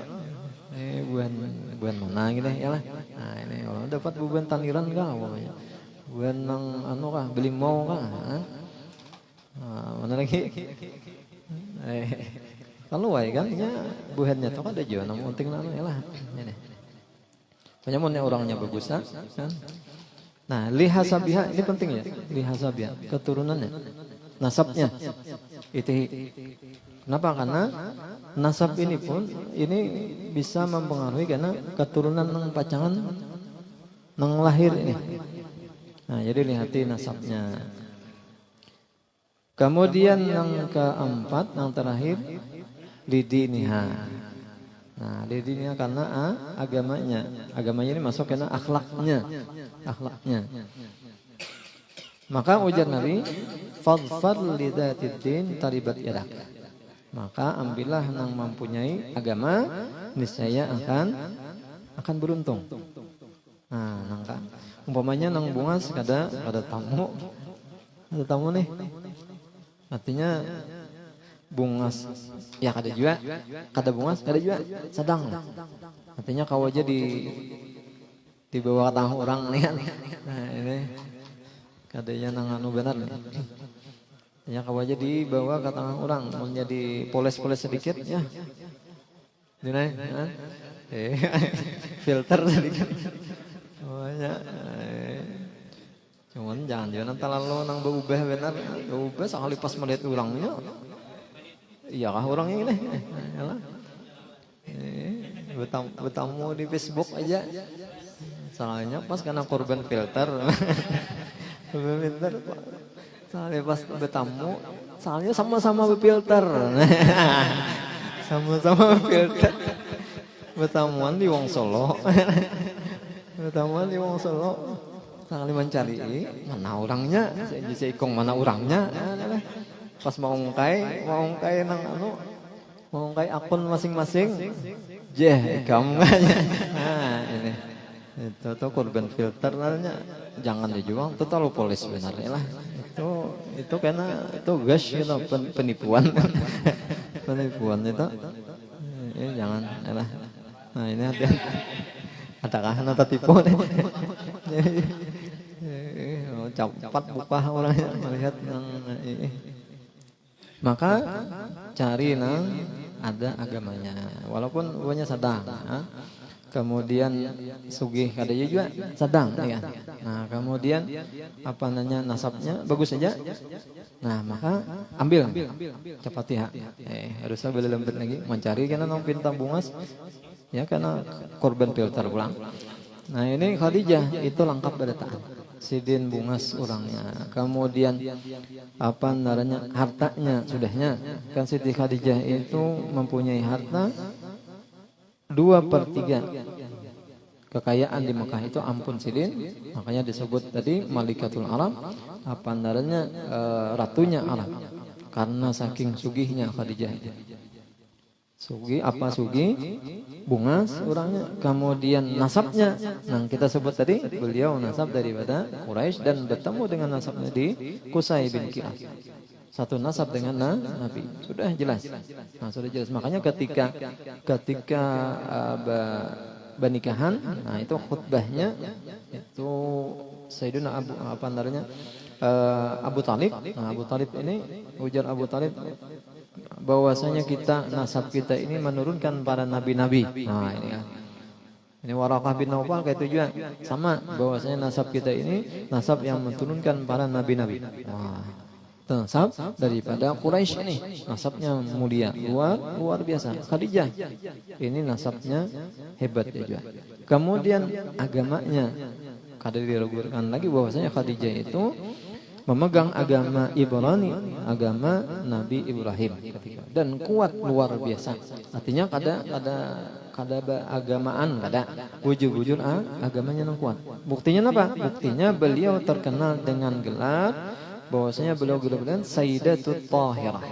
buan mana gitu ya lah. Nah ini kalau dapat buan taniran kah pokoknya buan nang anu kah beli mau kah mana lagi kalau wae kan ya buahnya tuh ada juga namun penting nana ya lah. Pokoknya mau orangnya bagus kan. Nah, lihasabiha ini penting ya, lihasabiha keturunannya, nasabnya. Itu kenapa? Karena nasab ini pun ini bisa mempengaruhi karena keturunan nang pacangan nang lahir ini. Nah, jadi lihati nasabnya. Kemudian yang keempat, yang terakhir lidiniha. Nah, lidiniha karena agamanya ini masuk karena akhlaknya. Maka ujar Nabi, fadfar lidzatid din taribat yadak. maka ambillah nang mempunyai agama, niscaya akan beruntung. Nah, nangka umpamanya nang bungas kada tamu nih. Artinya bungas ya kada juga, kada bungas kada juga, sedang. Artinya kau aja di bawah tangan orang nih kan. Nah, ini kadanya nang anu benar nih. Ya kau aja dibawa ke tangan orang, menjadi poles-poles sedikit ya. Dinai, filter sedikit. Banyak. Cuman jangan terlalu nang berubah benar, berubah sekali pas melihat orangnya. Iya kah orang ini? Yalah. Bertamu di Facebook aja. Soalnya pas kena korban filter. Filter. Soalnya pas bertamu, soalnya sama-sama berfilter. Sama-sama berfilter. Bertamuan di Wong Solo. Bertamuan di Wong Solo. Sekali mencari mana orangnya, saya ikong mana orangnya. Pas mau ngkai nang anu, mau ngkai akun masing-masing. Kamu nganya. Nah, ini. Itu tuh korban filter namanya. Jangan dijual, itu terlalu polis benarnya lah. Itu karena itu gas gitu, penipuan. Penipuan itu. Jangan lah. Nah, ini adakah nata tipu nih? Cepat buka orangnya melihat yang ini. Maka cari nang ada agamanya, walaupun uangnya sedang. Kemudian sugih kada juga sedang ya. Nah, kemudian apa namanya nasabnya bagus saja. Nah, maka ambil cepat ya. Harusnya beli lembut lagi mencari karena nang pinta bungas ya karena korban filter pulang. Nah, ini Khadijah itu lengkap berdataan. Sidin bungas orangnya. Kemudian apa namanya hartanya sudahnya. Kan Siti Khadijah itu mempunyai harta 2/3 kekayaan di Mekah itu ampun Sidin, makanya disebut tadi Malikatul Arab, apa namanya ratunya Arab, karena saking sugihnya Khadijah itu. Sugi apa sugi? Bungas orangnya. Kemudian nasabnya, nah kita sebut tadi beliau nasab daripada Quraisy dan bertemu dengan nasabnya di Qusay bin Kilab. Satu nasab dengan Nabi. Sudah jelas. Nah, sudah jelas. Makanya ketika bernikahan, nah itu khutbahnya itu Sayyidina Abu Talib. Nah, Abu Talib ini ujar Abu Talib bahwasanya nasab kita ini menurunkan para nabi-nabi. Nah, ini kan. Ini Waraqah bin Naufal kayak itu juga sama bahwasanya nasab kita ini nasab yang menurunkan para nabi-nabi. Wah. Nasab daripada Quraisy ini nasabnya mulia, luar biasa. Khadijah ini nasabnya hebat ya juga. Kemudian agamanya kada diragukan lagi bahwasanya Khadijah itu memegang agama Ibrani, agama Nabi Ibrahim ketika dan kuat luar biasa. Artinya kada agamaan, kada bujur-bujur agamanya yang kuat. Buktinya apa? Buktinya beliau terkenal dengan gelar bahwasanya beliau gelar Sayyidatut Thahirah,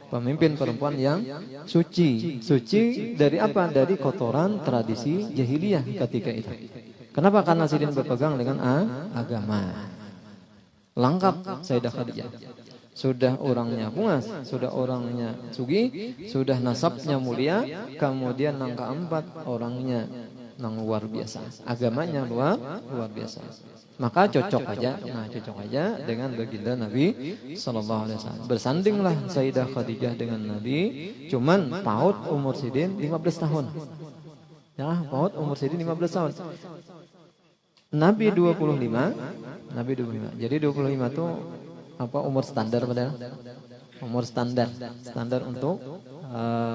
pemimpin perempuan yang suci. Suci dari apa? Dari kotoran tradisi jahiliyah ketika itu. Kenapa? Karena Sidin berpegang dengan agama. Lengkap Sayyidah Khadijah. Sudah orangnya bungas, sudah orangnya sugi, sudah nasabnya mulia, kemudian yang keempat orangnya nang luar biasa. Agamanya luar biasa. Maka cocok aja dengan baginda Nabi sallallahu alaihi wasallam. Bersandinglah Sayyidah Khadijah dengan Nabi, cuman paut umur Sidin 15 tahun. Ya, paut umur Sidin 15 tahun. Nabi 25. Jadi 25 itu apa umur standar padahal? Umur standar untuk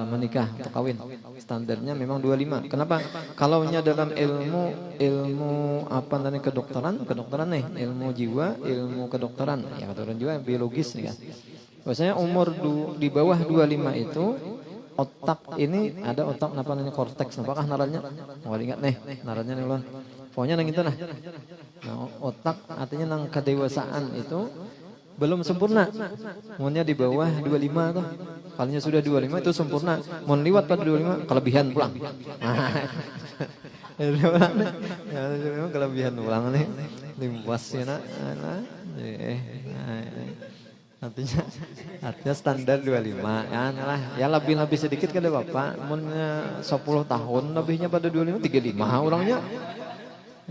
menikah atau kawin. Standarnya memang 25. Kenapa? Kalau dalam ilmu apa namanya kedokteran nih, ilmu jiwa, ilmu kedokteran. Ya, kedokteran juga biologis nih kan. Biasanya umur di bawah 25 itu otak ini ada otak apa namanya korteks. Apakah narannya? Mau ingat nih, narannya nih ulun. Pokoknya nang itu nah. Nah, otak artinya nang kedewasaan itu belum sempurna. Mohonnya di bawah 25 tuh. Kalinya sudah 25 itu sempurna. Mohon liwat pada 25 kelebihan pulang. Ya, kelebihan pulang nih. Limpas ya nak. Artinya standar 25 ya lah. Ya lebih sedikit kan Bapak. Mohonnya 10 tahun lebihnya pada 25 35 orangnya.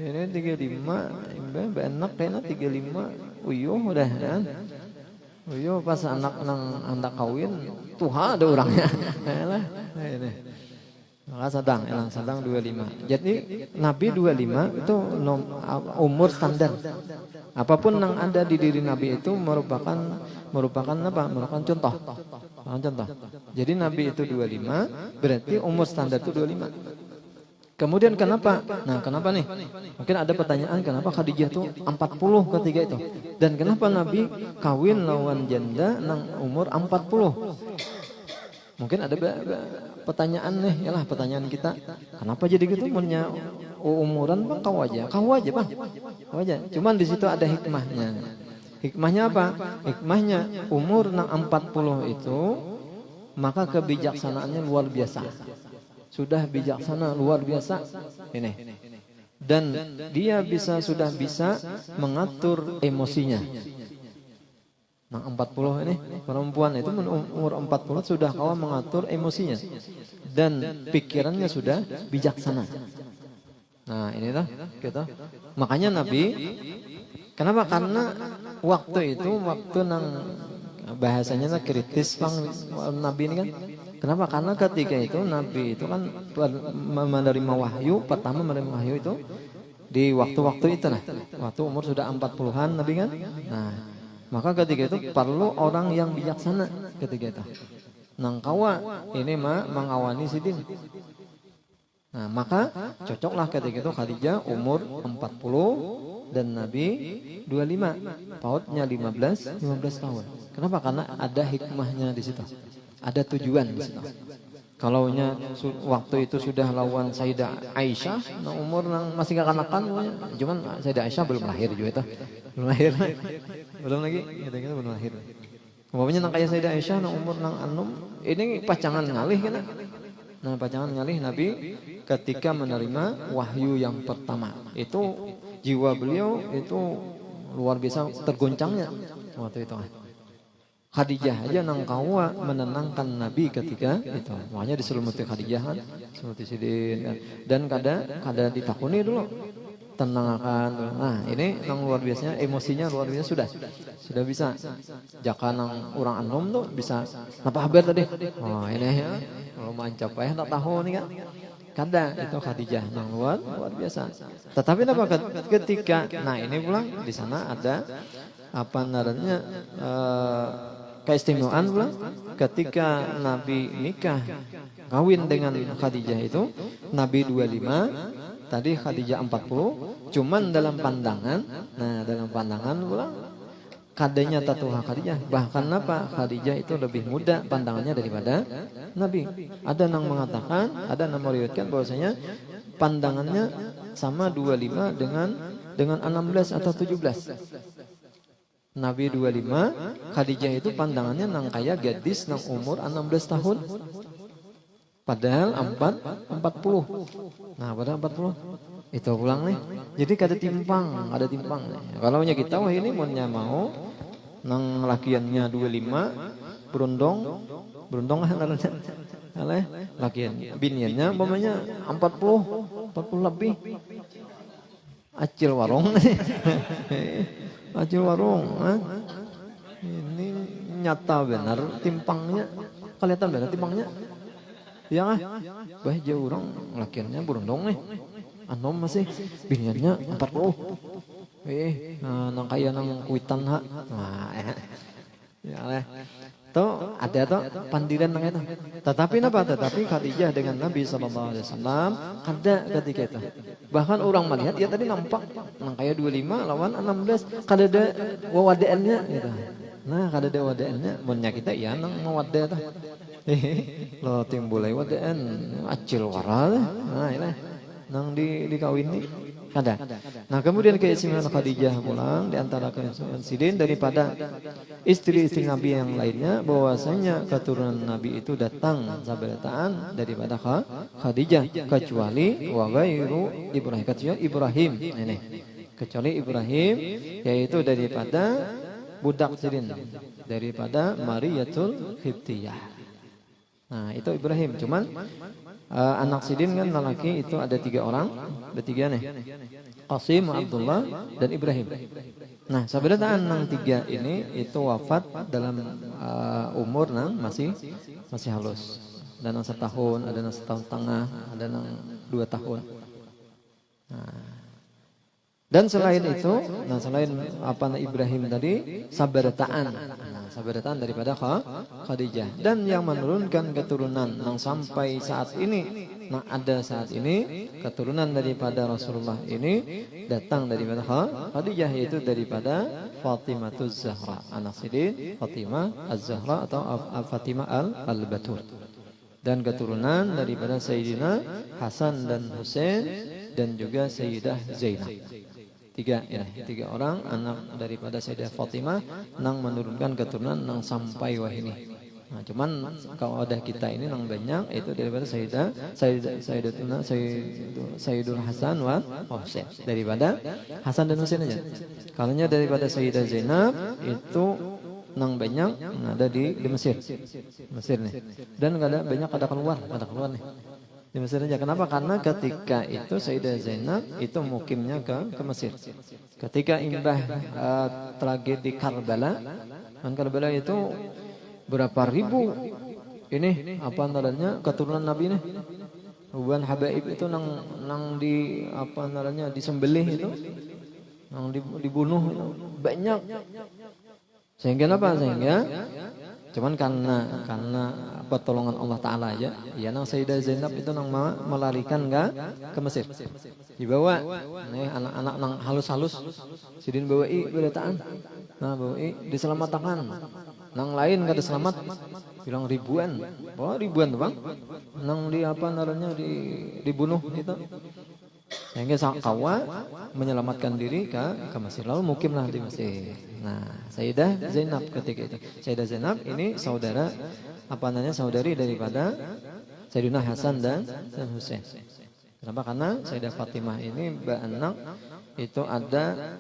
Ini 35 enak kayaknya 35 uyuh udah kan. Uyuh pas anak kawin tuha ada orangnya. Yalah ini. Maka sedang 25. Jadi Nabi 25 itu umur standar. Apapun yang ada di diri Nabi itu merupakan apa? Merupakan contoh. Jadi Nabi itu 25, berarti umur standar itu 25. Kemudian kenapa? Nah, kenapa nih? Mungkin ada pertanyaan kenapa Khadijah itu 40 ketika itu. Dan kenapa Nabi kawin lawan janda nang umur 40? Mungkin ada pertanyaan nih, yalah pertanyaan kita. Kenapa jadi gitu? Umurnya umuran Bang kau aja Bang. Kau aja. Cuman di situ ada hikmahnya. Hikmahnya apa? Hikmahnya umur nang 40 itu maka kebijaksanaannya luar biasa. Sudah bijaksana luar biasa ini. Dan dia sudah bisa mengatur emosinya. Nah 40 ini perempuan itu umur 40 sudah kawan mengatur emosinya dan pikirannya sudah bijaksana. Nah ini tuh gitu. Makanya Nabi kenapa? Karena waktu itu waktu nang bahasanya kritis Bang Nabi ini kan. Kenapa? Karena ketika itu Nabi itu kan menerima wahyu, pertama menerima wahyu itu di waktu-waktu itu nah. Waktu umur sudah 40-an Nabi kan. Nah maka ketika itu perlu orang yang bijaksana ketika itu. Nangkawa ini mengawani sidin. Nah maka cocoklah ketika itu Khadijah umur 40 dan Nabi 25. Pautnya 15 tahun. Kenapa? Karena ada hikmahnya di situ. Ada tujuan di situ. Kalaunya waktu itu sudah lawan Sayyidah Aisyah, nah umur masih kekanakan, cuman Sayyidah Aisyah belum lahir juga itu. Belum lahir. Belum lagi, kita belum lahir. Pokoknya nang kayak Sayyidah Aisyah nang umur nang anum, ini pacangan ngalih kan. Nah, pacangan ngalih Nabi ketika menerima wahyu yang pertama. Itu jiwa beliau itu luar biasa tergoncangnya waktu itu. Khadijah aja nang kawa menenangkan Nabi ketika itu. Makanya diselimuti Khadijah kan, diselimuti sidin kan. Dan kada ditakuni dulu. Tenangkan. Nah, ini nang luar biasanya emosinya luar biasa sudah bisa. Jaka nang orang anom tuh bisa apa kabar tadi? Oh, ini ya. Kalau mancap ya tak tahu nih kan. Kada itu Khadijah nang luar biasa. Tetapi apa ketika nah ini pulang di sana ada apa namanya keistimewaan pula ketika Nabi nikah kawin dengan Khadijah itu Nabi 25 tadi Khadijah 40 cuman dalam pandangan pula kadanya tatuha Khadijah bahkan apa Khadijah itu lebih muda pandangannya daripada Nabi. Ada yang mengatakan ada yang meriwayatkan bahwasanya pandangannya sama 25 dengan 16 atau 17. Nabi 25, Khadijah itu pandangannya nang kaya gadis nang umur 16 tahun. Padahal 40. Nah, padahal 40. Itu pulang nih. Jadi ada timpang. Kalau nya kita wah ini mau nang lakiannya 25, berundong lah namanya. Lakian biniannya umpamanya 40 lebih. Acil warung. Acil warung, ini nyata benar timpangnya, kelihatan benar timpangnya. Ya bah jauh orang lakiannya berundong nih, anom masih biniannya 40. Nang kaya nang kuitan ha, ya lah. Tuh ada tuh pandiran nang itu. Tetapi Khadijah dengan Nabi SAW ada ketika itu. Bahkan orang melihat ya tadi nampak nang kayak 25 lawan 16 kada ada wawadaannya gitu. Nah kada ada wawadaannya munnya kita ya nang mawaddah tah. Lo timbul wadaan acil wara. Nah ini nang dikawin nih Ada. Nah, kemudian keistimewaan Khadijah pulang di antara keistimewaan Sidin daripada istri-istri Nabi yang lainnya bahwasanya keturunan Nabi itu datang sabarataan daripada Khadijah kecuali wa ghairu Ibrahim, kecuali Ibrahim ini. Kecuali Ibrahim yaitu daripada budak Sidin, daripada Mariyatul Qibtiyah. Nah, itu Ibrahim. Cuman anak Sidin kan lelaki itu ada 3 orang, bertiga nih. Qasim, Abdullah, dan Ibrahim. Nah, sabarataan nang 3 ini itu wafat dalam umur nang masih halus. Ada nang setahun, ada nang setahun setengah, ada nang 2 tahun. Nah, dan selain itu, nah selain apa Ibrahim tadi, sabarataan. Nah, sabarataan daripada Khadijah. Dan yang menurunkan keturunan yang sampai saat ini, nah ada saat ini keturunan daripada Rasulullah ini datang daripada Khadijah, yaitu daripada Fatimah Az-Zahra, anak Sidin Fatimah Az-Zahra atau Fatimah Al-Batul. Dan keturunan daripada Sayyidina Hasan dan Husain dan juga Sayyidah Zainab. 3 orang anak daripada Sayyidah Fatimah nang menurunkan keturunan nang sampai wah ini. Nah, cuman kalau ada kita ini nang banyak itu daripada Sayyidul Hasan wa Husain, daripada Hasan dan Husain aja. Kalau daripada Sayyidah Zainab itu nang banyak ada di Mesir nih. Dan banyak ada keluar nih. Di Mesir aja. Kenapa? Karena ketika itu Sayyidah Zainab itu mukimnya ke Mesir. Ketika imbah tragedi Karbala, dan Karbala itu berapa ribu ini apa namanya keturunan Nabi ini. Ribuan habaib itu nang di apa namanya disembelih itu, nang dibunuh itu banyak. Sehingga apa? Sehingga cuman karena pertolongan Allah Ta'ala aja, ya nang Sayyidah Zainab itu nang melarikan ke Mesir. Dibawa nih anak-anak nang halus-halus, Sidin bawai berataan. Nah, bawai diselamatkan. Nang lain kada selamat, bilang ribuan. Oh, ribuan tuh, Bang. Nang di apa namanya dibunuh itu. Sehingga kawa menyelamatkan diri ke Mesir, lalu mukimlah di Mesir. Nah, Sayyidah Zainab ketika itu. Sayyidah Zainab ini saudari daripada Sayyidina Hasan dan Husain. Kenapa? Karena Sayyidah Fatimah ini beranak itu ada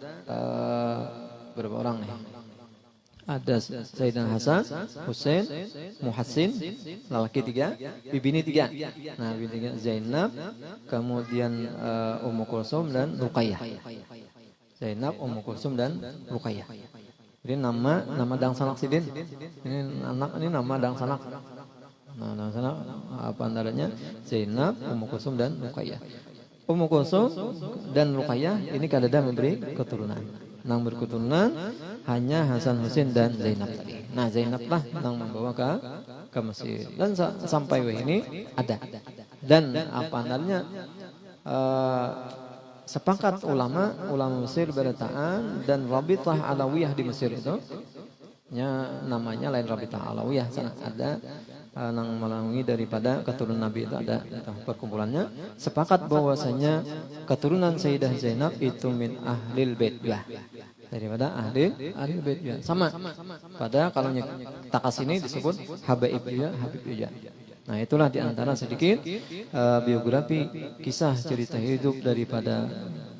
berapa orang nih? Ada Sayyidina Hasan, Husain, Muhassin, lelaki 3, bibini 3. Nah, bibini 3 Zainab, kemudian Ummu Kulsum dan Ruqayyah. Zainab, Ummu Kulsum dan Ruqayyah. Jadi nama dangsanak Sidin. Ini nama dangsanak. Nah, dangsanak apa namanya? Zainab, Ummu Kulsum dan Ruqayyah. Ummu Kulsum dan Ruqayyah ini kadada memberi keturunan. Nang berketurunan hanya Hasan, Husain dan Zainab tadi. Nah, Zainab lah nang membawa ke Mesir. Dan sampai ini ada. Dan apa namanya sepakat ulama Mesir berataan dan Rabithah Alawiyah di Mesir itu namanya lain Rabithah Alawiyah, sana ada nang melalui daripada keturunan Nabi itu ada perkumpulannya sepakat bahwasanya keturunan Sayyidah Zainab itu min ahlil bait juga, daripada ahlil bait juga. Sama pada kalau takas ini disebut habaib juga. Nah, itulah diantara sedikit biografi kisah cerita hidup daripada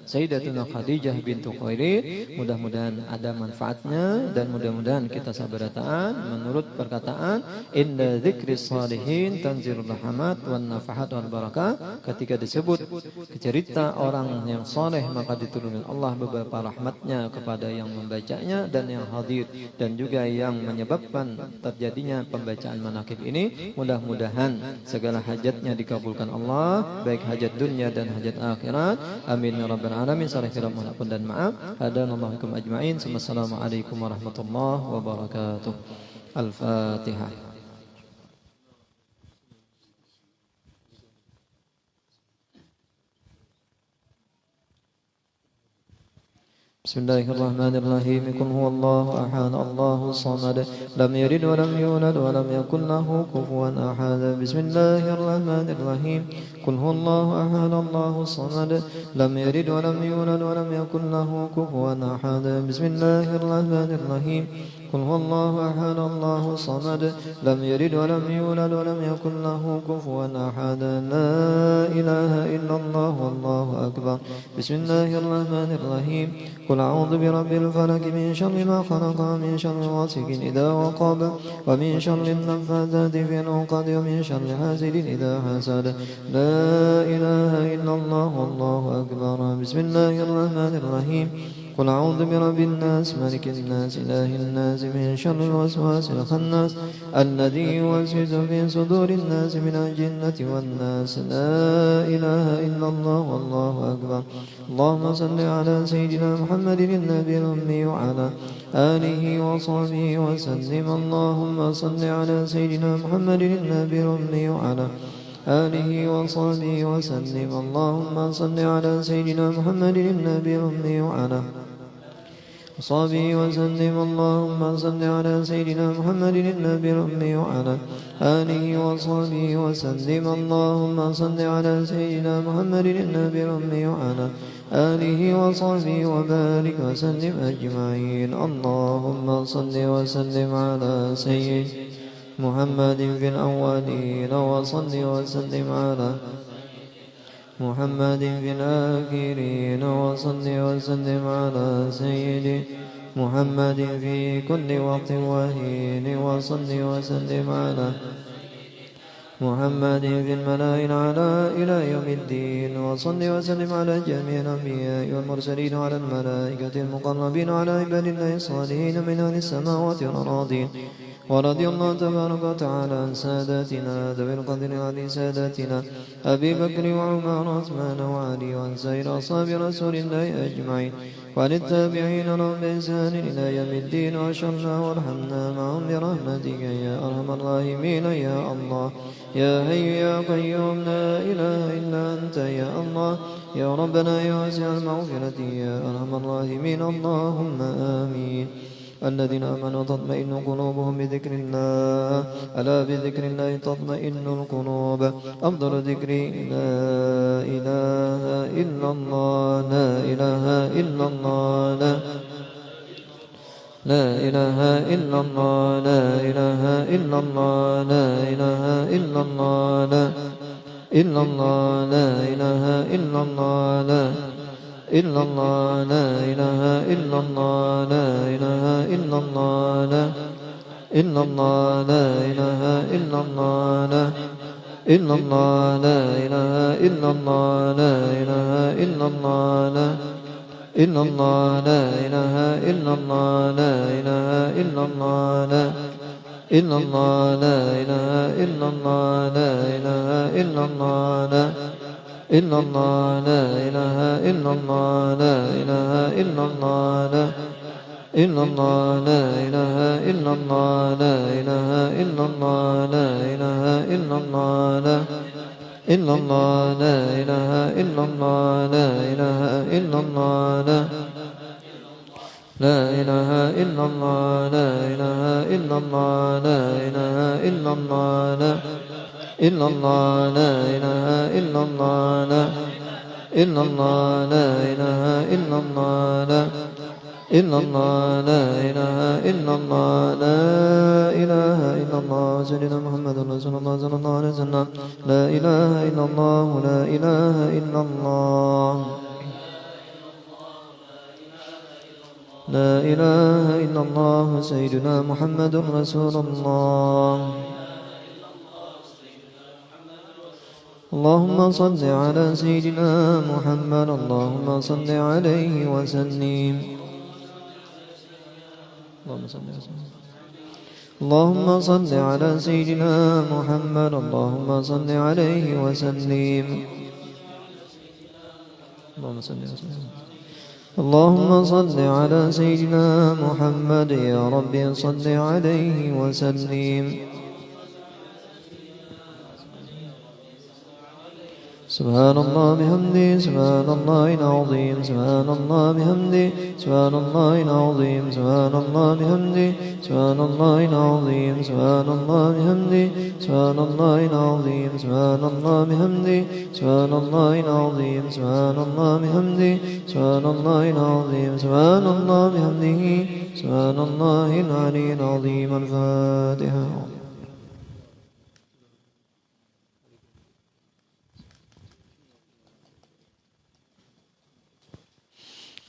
Sayyidatuna Khadijah bintu Khuwailid. Mudah-mudahan ada manfaatnya dan mudah-mudahan kita sabarataan menurut perkataan inda dzikris shalihin tanzilur rahmat wan nafahat wal barakah. Ketika disebut cerita orang yang soleh maka diturunkan Allah beberapa rahmatnya kepada yang membacanya dan yang hadir, dan juga yang menyebabkan terjadinya pembacaan manaqib ini. Mudah-mudahan segala hajatnya dikabulkan Allah, baik hajat dunia dan hajat akhirat. Amin ya rabbal alamin. Salah khilaf mohon dan maaf. Hadanallahu ajma'in. Assalamualaikum warahmatullahi wabarakatuh. Al-Fatihah. Bismillahirrahmanirrahim. Qul huwallahu ahad, Allahus samad, lam yalid wa lam yulad wa lam yakul lahu kufuwan ahad. Bismillahirrahmanirrahim. قل هو الله أحد الله الصمد لم يلد ولم يولد ولم يكن له كفوا أحد بسم الله الرحمن الرحيم قل هو الله أحد الله الصمد لم يلد ولم يولد ولم يكن له كفوا أحد لا إله إلا الله والله أكبر بسم الله الرحمن الرحيم قل أعوذ برب الفلك من شر ما خلق ومن شر غاسق إذا وقب ومن شر النفاثات في العقد ومن شر حاسد إذا حسد لا إله إلا الله والله أكبر بسم الله الرحمن الرحيم قل أعوذ برب الناس ملك الناس إله الناس من شر الوسواس الخناس الذي يوسوس في صدور الناس من الجنة والناس لا إله إلا الله والله أكبر اللهم صل على سيدنا محمد النبي الأمي وعلى آله وصحبه وسلم اللهم صل على سيدنا محمد النبي الأمي وعلى آله وصحبه وسلم اللهم صل على سيدنا محمد النبي الأمي وعلى وصحبه وسلم اللهم صل على سيدنا محمد النبي الأمي وعلى آله وصحبه وسلم اللهم صل على سيدنا محمد النبي الأمي وعلى آله وصحبه وبارك وسلم أجمعين اللهم صل وسلم على سيدنا محمد في الأولين وصل وسلم على محمد في الآخرين وصل وسلم على سيدنا محمد في كل وقت وحين وصل وسلم على محمد في الملأ الأعلى إلى يوم الدين وصل وسلم على جميع الأنبياء والمرسلين وعلى الملائكة المقربين وعلى عباد الله الصالحين من أهل السماوات والأراضين ورضي الله تبارك وتعالى عن ساداتنا ذوي القدر علي ساداتنا أبي بكر وعمر وعثمان وعلي وعن سائر أصحاب رسول الله أجمعين وعن التابعين لهم بإحسان إلى يوم الدين وأشرنا وارحمنا معهم برحمتك يا أرحم الراحمين يا الله يا حي يا قيوم لا إله إلا أنت يا الله يا ربنا يا واسع المغفرة يا أرحم الراحمين اللهم آمين الذين آمنوا تطمئن قلوبهم بذكر الله ألا بذكر الله تطمئن القلوب أفضل ذكر لا إله إلا الله لا إله إلا الله لا إله إلا الله لا إله إلا الله لا إله إلا الله لا إلا الله لا إله إلا الله لا إلا الله لا إله إلا الله لا إله إلا الله لا إلا الله لا إله إلا الله لا إلا الله لا إله إلا الله لا إله إلا الله لا إلا الله لا إله إلا الله لا إله إلا الله لا إلا الله لا إله إلا الله لا إله إلا الله لا إلا الله لا إله إلا الله لا إله إلا الله لا إلا الله لا إله إلا الله لا إله إلا الله لا إله إلا الله لا إلا الله لا إله إلا الله لا إله إلا الله لا لا إله إلا الله لا إله إلا الله لا إله إلا الله لا إلا الله لا إله إلا الله لا إلا الله لا إله إلا الله لا إلا الله لا إله إلا الله لا إله إلا الله سيدنا محمد رسول الله صلى الله عليه وسلم لا إله إلا الله لا إله إلا الله لا إله إلا الله سيدنا محمد رسول الله اللهم صل على سيدنا محمد اللهم صل عليه وسلم اللهم صل على سيدنا محمد اللهم صل عليه وسلم اللهم صل وسلم اللهم صل على سيدنا محمد يا رب صل عليه وسلم سبحان الله بحمده سبحان الله العظيم سبحان الله بحمده سبحان الله العظيم سبحان الله بحمده سبحان الله العظيم سبحان الله بحمده سبحان الله العظيم سبحان الله بحمده سبحان الله العظيم سبحان الله بحمده سبحان الله العظيم سبحان الله بحمده سبحان الله العلي العظيم. الفاتحة.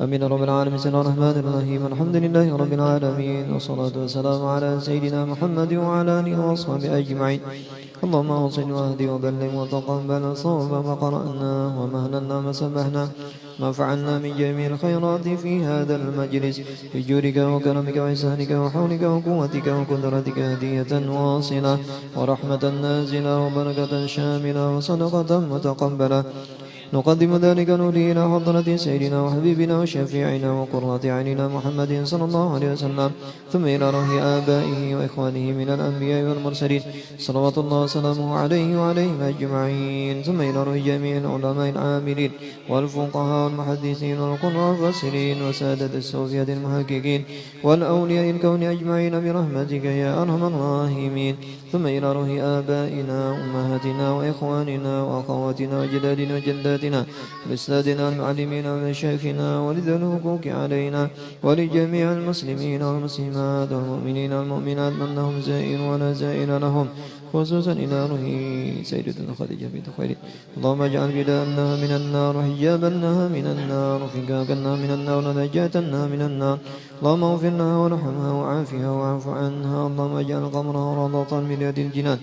آمين رب العالمين. بسم الله الرحمن الرحيم. الحمد لله رب العالمين والصلاة والسلام على سيدنا محمد وعلى آله وأصحابه أجمعين. اللهم صل واهد وبلغ وتقبل صواب ما قرأناه وما هللنا ما سبحنا ما فعلنا من جميع الخيرات في هذا المجلس بجودك وكرمك وإحسانك وحولك وقوتك وقدرتك هدية واصلة ورحمة نازلة وبركة شاملة وصدقة متقبلة. نقدم ذلك نولي إلى حضرة سيدنا وحبيبنا وشفيعنا وقرة عيننا محمد صلى الله عليه وسلم ثم إلى روح آبائه وإخوانه من الأنبياء والمرسلين صلوات الله وسلامه عليه وعليهم أجمعين ثم إلى روح جميع العلماء العاملين والفقهاء والمحدثين والقراء والمفسرين وسادة الصوفية المحققين والأولياء الكون أجمعين برحمتك يا أرحم الراحمين. ثم إلى روح آبائنا وأمهاتنا وإخواننا وأخواتنا وجدادنا وجداتنا وأستاذنا المعلمين ومشايخنا ولذوي الحقوق علينا ولجميع المسلمين والمسلمات والمؤمنين والمؤمنات من لهم زائر ولا زائر لهم خصوصا إلى روح سيدتنا خديجة بنت خويلد. اللهم اجعل بداءنا من النار وحجابا لها من النار وفكاكا من النار ونجاة من النار. اللهم اغفر لها وارحمها وعافها واعف عنها. اللهم اجعل قبرها روضة من رياض الجنان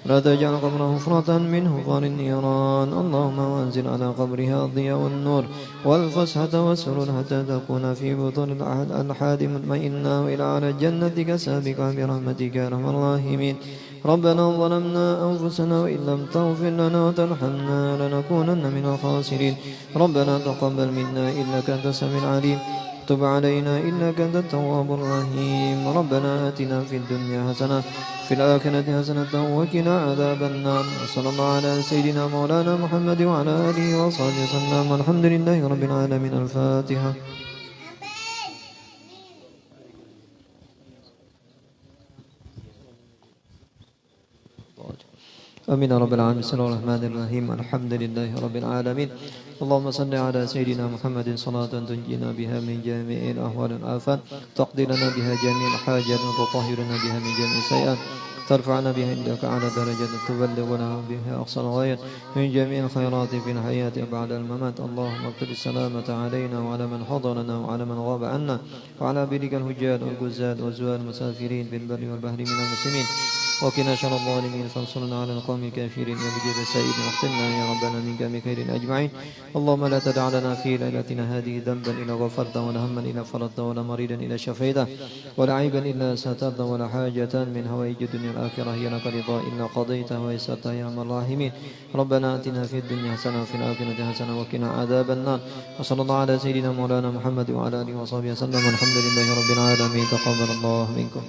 ولا تجعل قبره حفرة من حفر النيران. اللهم وانزل على قبرها الضياء والنور والفسحة والسرور حتى تكون في بطون الألحاد مطمئنة وإلى على جنتك سابقا برحمتك يا أرحم الراحمين. ربنا ظلمنا أنفسنا وإن لم تغفر لنا وترحمنا لنكونن من الخاسرين. ربنا تقبل منا إنك أنت السميع العليم تب علينا إنك أنت التواب الرحيم. ربنا آتنا في الدنيا حسنة في الآخرة حسنة وقنا عذاب النار. وصلى الله على سيدنا مولانا محمد وعلى آله وصحبه وسلم. والحمد لله رب العالمين. الفاتحة. آمين رب العالمين. بسم الله الرحمن الرحيم. الحمد لله رب العالمين. اللهم صل على سيدنا محمد صلاة تنجينا بها من جميع الأهوال والآفات تقضي لنا بها جميع الحاجات وتطهرنا بها من جميع السيئات ترفعنا بها عندك على درجة تبلغنا بها أقصى الغايات من جميع الخيرات في الحياة وبعد الممات. اللهم اكتب السلامة علينا وعلى من حضرنا وعلى من غاب عنا وعلى بلك الهجاد والجزاد والزوال المسافرين في البر والبحر من المسلمين وقنا شر الظالمين فانصرنا على القوم الكافرين يا مجيب السائل واختمنا يا ربنا منك بخير أجمعين. اللهم لا تدع لنا في ليلتنا هذه ذنبا إلا غفرته ولا هما إلا فرجته ولا مريدا إلا شفيته ولا عيبا إلا سترته ولا حاجة من هوائج الدنيا الآخرة هي لك رضا إلا قضيته ويسرته يا أرحم الراحمين. ربنا آتنا في الدنيا حسنة وفي الآخرة حسنة وقنا عذاب النار. وصلى الله على سيدنا مولانا محمد وعلى آله وصحبه وسلم. والحمد لله رب العالمين. تقبل الله منكم.